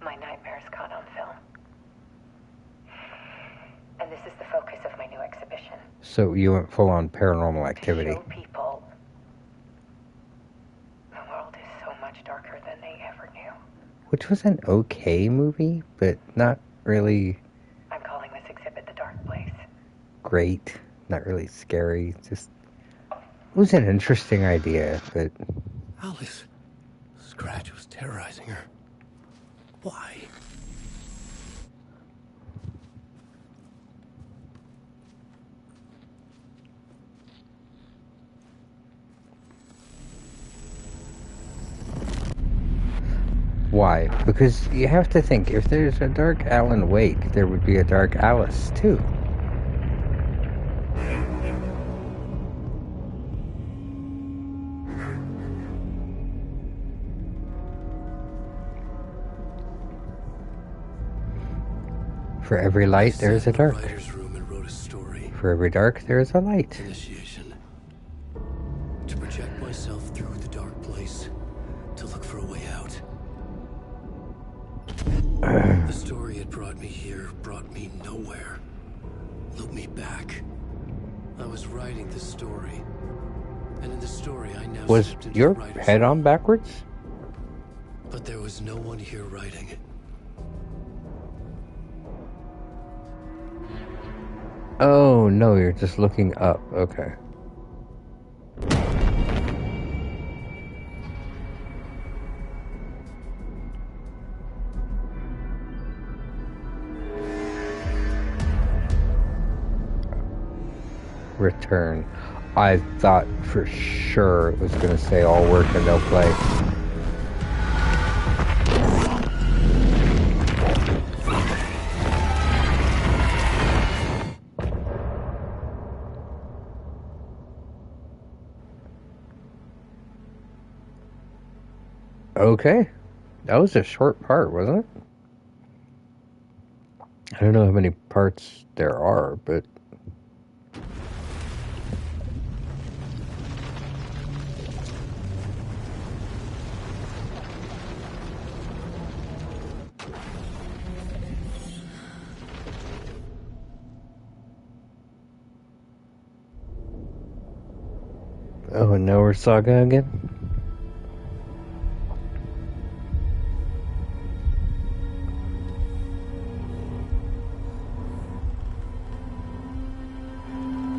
My nightmares caught on film. And this is the focus of my new exhibition. So you went full on paranormal activity. To show people the world is so much darker than they ever knew. Which was an okay movie, but not really I'm calling this exhibit The Dark Place. great. Not really scary. Just, it was an interesting idea, but Alice. Scratch was terrorizing her. Why? why? Because you have to think, if there's a dark Allan Wake, there would be a dark Alice, too. For every light, there is a dark. Writer's room and wrote a story. For every dark, there is a light. Initiation. To project myself through the dark place. To look for a way out. The story had brought me here, brought me nowhere. Loop me back. I was writing the story. And in the story, I now Was slipped into your the writer's head room. on backwards? But there was no one here writing it. Oh, no, you're just looking up. Okay. Return. I thought for sure it was going to say all work and no play. Okay. That was a short part, wasn't it? I don't know how many parts there are, but... Oh, and now we're Saga again?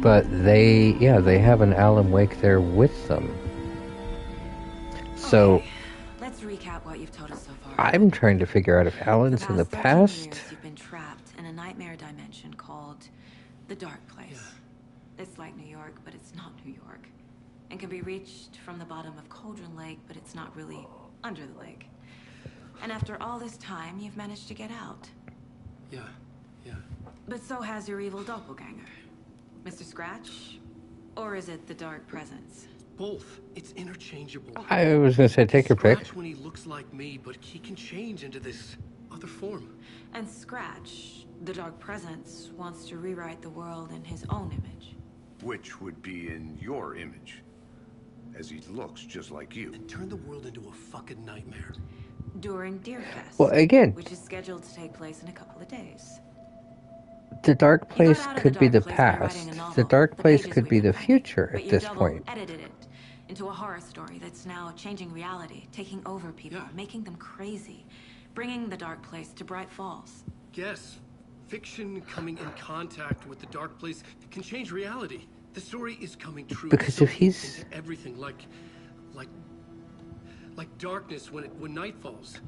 But they have an Allan Wake there with them. So, Okay, let's recap what you've told us so far. I'm trying to figure out if Alan's in the For past. 13 years, you've been trapped in a nightmare dimension called the Dark Place. It's like New York, but it's not New York. And can be reached from the bottom of Cauldron Lake, but it's not really under the lake. And after all this time, you've managed to get out. Yeah. But so has your evil doppelganger. Mr. Scratch? Or is it the Dark Presence? Both. It's interchangeable. I was going to say, take your pick. Scratch when he looks like me, but he can change into this other form. And Scratch, the Dark Presence, wants to rewrite the world in his own image. Which would be in your image, as he looks just like you. And turn the world into a fucking nightmare. During Deerfest. Well, again, which is scheduled to take place in a couple of days. the Dark Place You got out of could be the Dark Place by past. writing a novel. The Dark The Place pages could we've be been the writing. future But at you this double point. edited it into a horror story that's now changing reality, taking over people, making them crazy, bringing the Dark Place to Bright Falls. Yes. Fiction coming in contact with the Dark Place can change reality. The story is coming true. Because so if he's... into everything like darkness when night falls.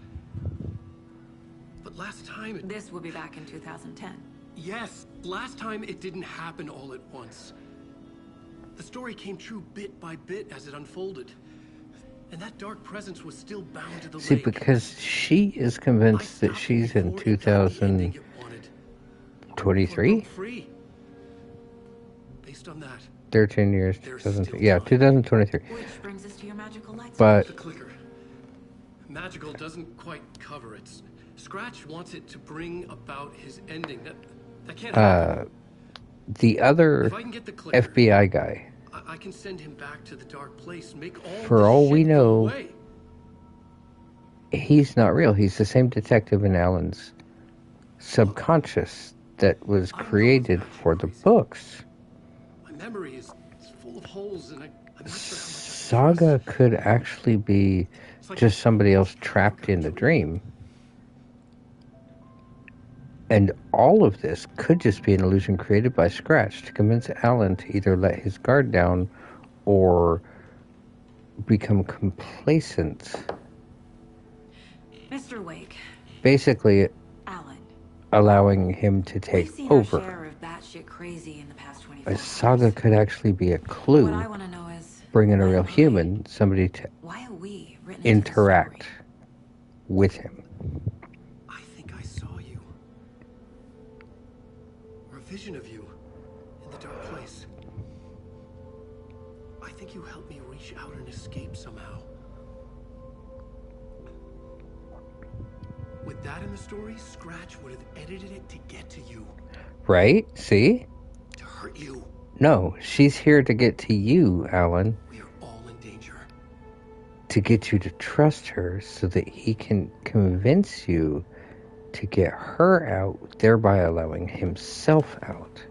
But last time it... This will be back in 2010. Yes, last time it didn't happen all at once. The story came true bit by bit as it unfolded. And that dark presence was still bound to the See, lake. because she is convinced that she's in 2023? Free. Based on that. 13 years. There's 2000, still yeah, time. 2023. Which brings us to your magical lights. But The clicker. Magical doesn't quite cover it. Scratch wants it to bring about his ending. That can't happen. the other If I can get the clicker, FBI guy, I can send him back to the dark place, make all for this all we shit go know, away. he's not real. He's the same detective in Alan's subconscious that was created for the books. My memory is full of holes, and I'm not sure how much Saga could actually be just somebody else trapped in the dream. And all of this could just be an illusion created by Scratch to convince Alan to either let his guard down or become complacent. Mr. Wake. Basically, Alan. allowing him to take We've seen our over. share of batshit crazy in the past 24 A Saga hours. could actually be a What clue, I want to know is, bringing a why real am I? human, somebody to Why are we written into the interact story? with him. I think I saw you. Or a vision of you in the dark place. I think you helped me reach out and escape somehow. With that in the story, Scratch would have edited it to get to you. Right? See? To hurt you. No, she's here to get to you, Alan. We are all in danger. To get you to trust her so that he can convince you to get her out, thereby allowing himself out.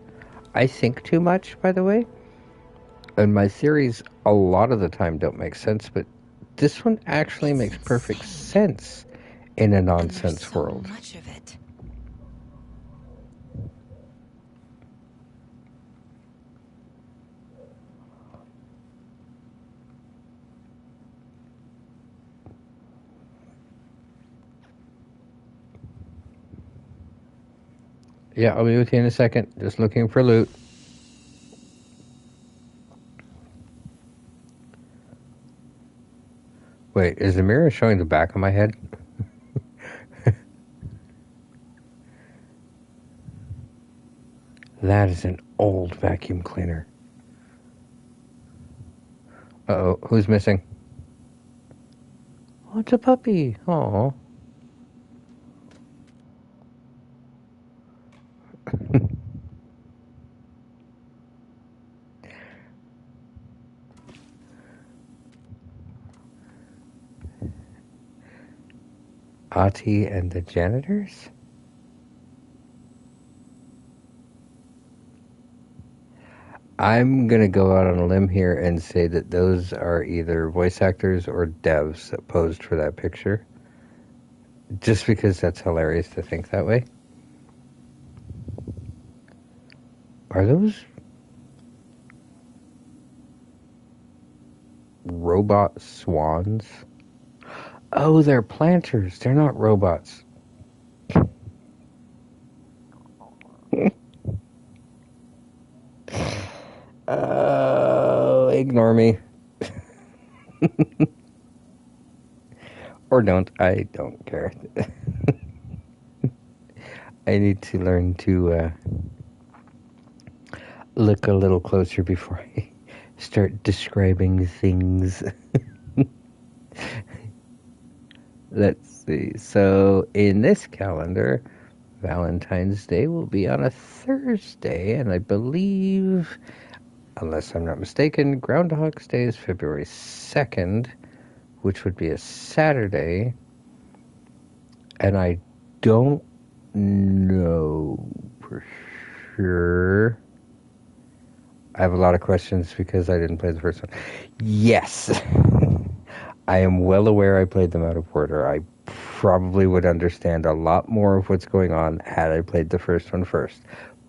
I think too much, by the way. And my theories a lot of the time don't make sense, but this one actually makes perfect sense in a nonsense world. Much of it. Yeah, I'll be with you in a second. Just looking for loot. Wait, is the mirror showing the back of my head? That is an old vacuum cleaner. Uh-oh, who's missing? Oh, it's a puppy. Oh. Ati and the janitors? I'm going to go out on a limb here and say that those are either voice actors or devs that posed for that picture. Just because that's hilarious to think that way. Are those robot swans? Oh, they're planters. They're not robots. Oh, ignore me. Or don't. I don't care. I need to learn to look a little closer before I start describing things. Let's see. So, in this calendar, Valentine's Day will be on a Thursday, and I believe, unless I'm not mistaken, Groundhog's Day is February 2nd, which would be a Saturday, and I don't know for sure. I have a lot of questions because I didn't play the first one. Yes, I am well aware I played them out of order. I probably would understand a lot more of what's going on had I played the first one first.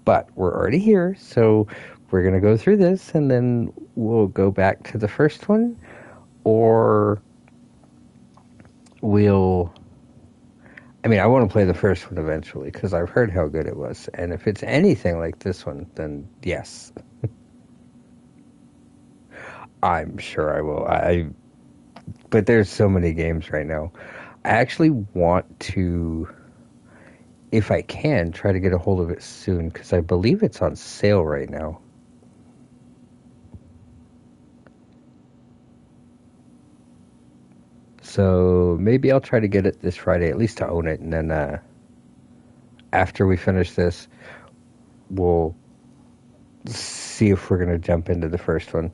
But we're already here, so we're going to go through this, and then we'll go back to the first one, or we'll... I mean, I want to play the first one eventually, because I've heard how good it was. And if it's anything like this one, then yes. I'm sure I will. But there's so many games right now. I actually want to, if I can, try to get a hold of it soon, because I believe it's on sale right now. So maybe I'll try to get it this Friday, at least to own it, and then after we finish this, we'll see if we're going to jump into the first one.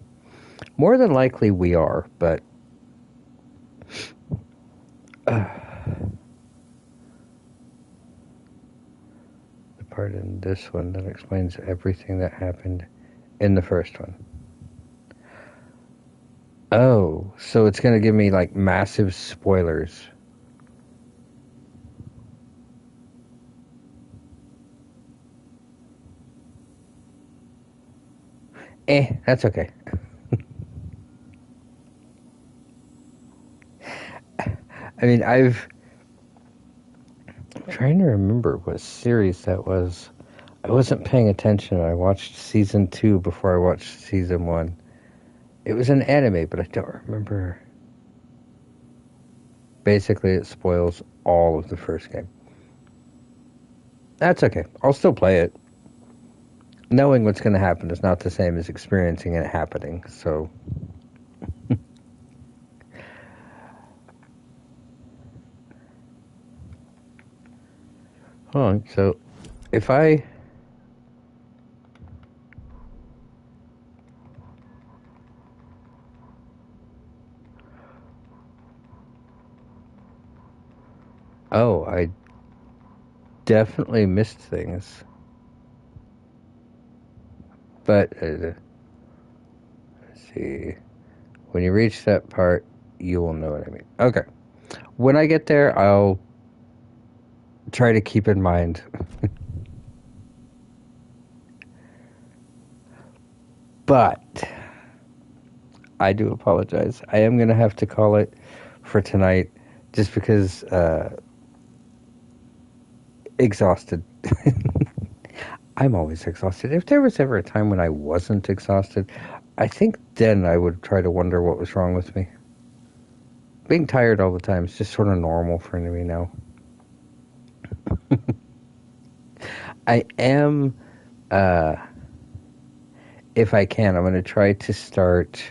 More than likely we are, but the part in this one that explains everything that happened in the first one. Oh, so it's going to give me like massive spoilers. That's okay. I mean, I'm trying to remember what series that was. I wasn't paying attention. I watched season 2 before I watched season 1. It was an anime, but I don't remember. Basically, it spoils all of the first game. That's okay. I'll still play it. Knowing what's going to happen is not the same as experiencing it happening, so... Hold on, so if I... Oh, definitely missed things. But, let's see. When you reach that part, you will know what I mean. Okay. When I get there, I'll try to keep in mind. But I do apologize. I am going to have to call it for tonight just because exhausted. I'm always exhausted. If there was ever a time when I wasn't exhausted, I think then I would try to wonder what was wrong with me. Being tired all the time is just sort of normal for me now. I am, if I can, I'm going to try to start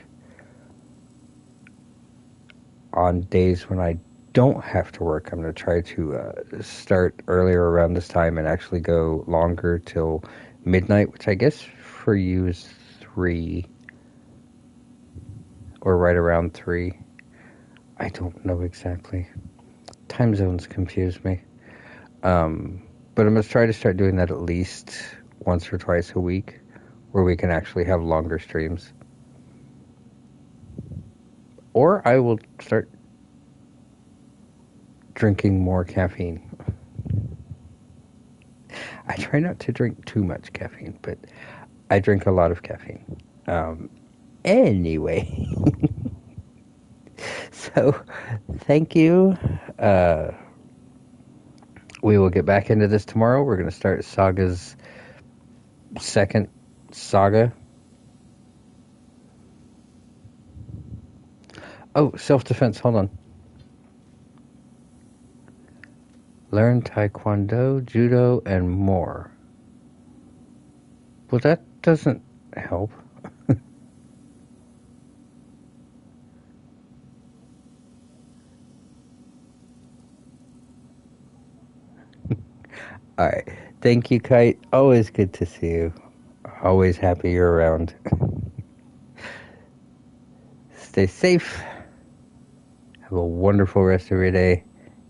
on days when I don't have to work. I'm going to try to start earlier around this time and actually go longer till midnight, which I guess for you is 3 or right around 3. I don't know exactly. Time zones confuse me. But I'm going to try to start doing that at least once or twice a week where we can actually have longer streams. Or I will start drinking more caffeine. I try not to drink too much caffeine, but I drink a lot of caffeine. Anyway. So, thank you. We will get back into this tomorrow. We're going to start Saga's second saga. Oh, self-defense. Hold on. Learn Taekwondo, Judo, and more. Well, that doesn't help. Alright. Thank you, Kite. Always good to see you. Always happy you're around. Stay safe. Have a wonderful rest of your day.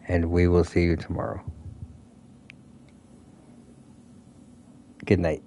And we will see you tomorrow. Good night.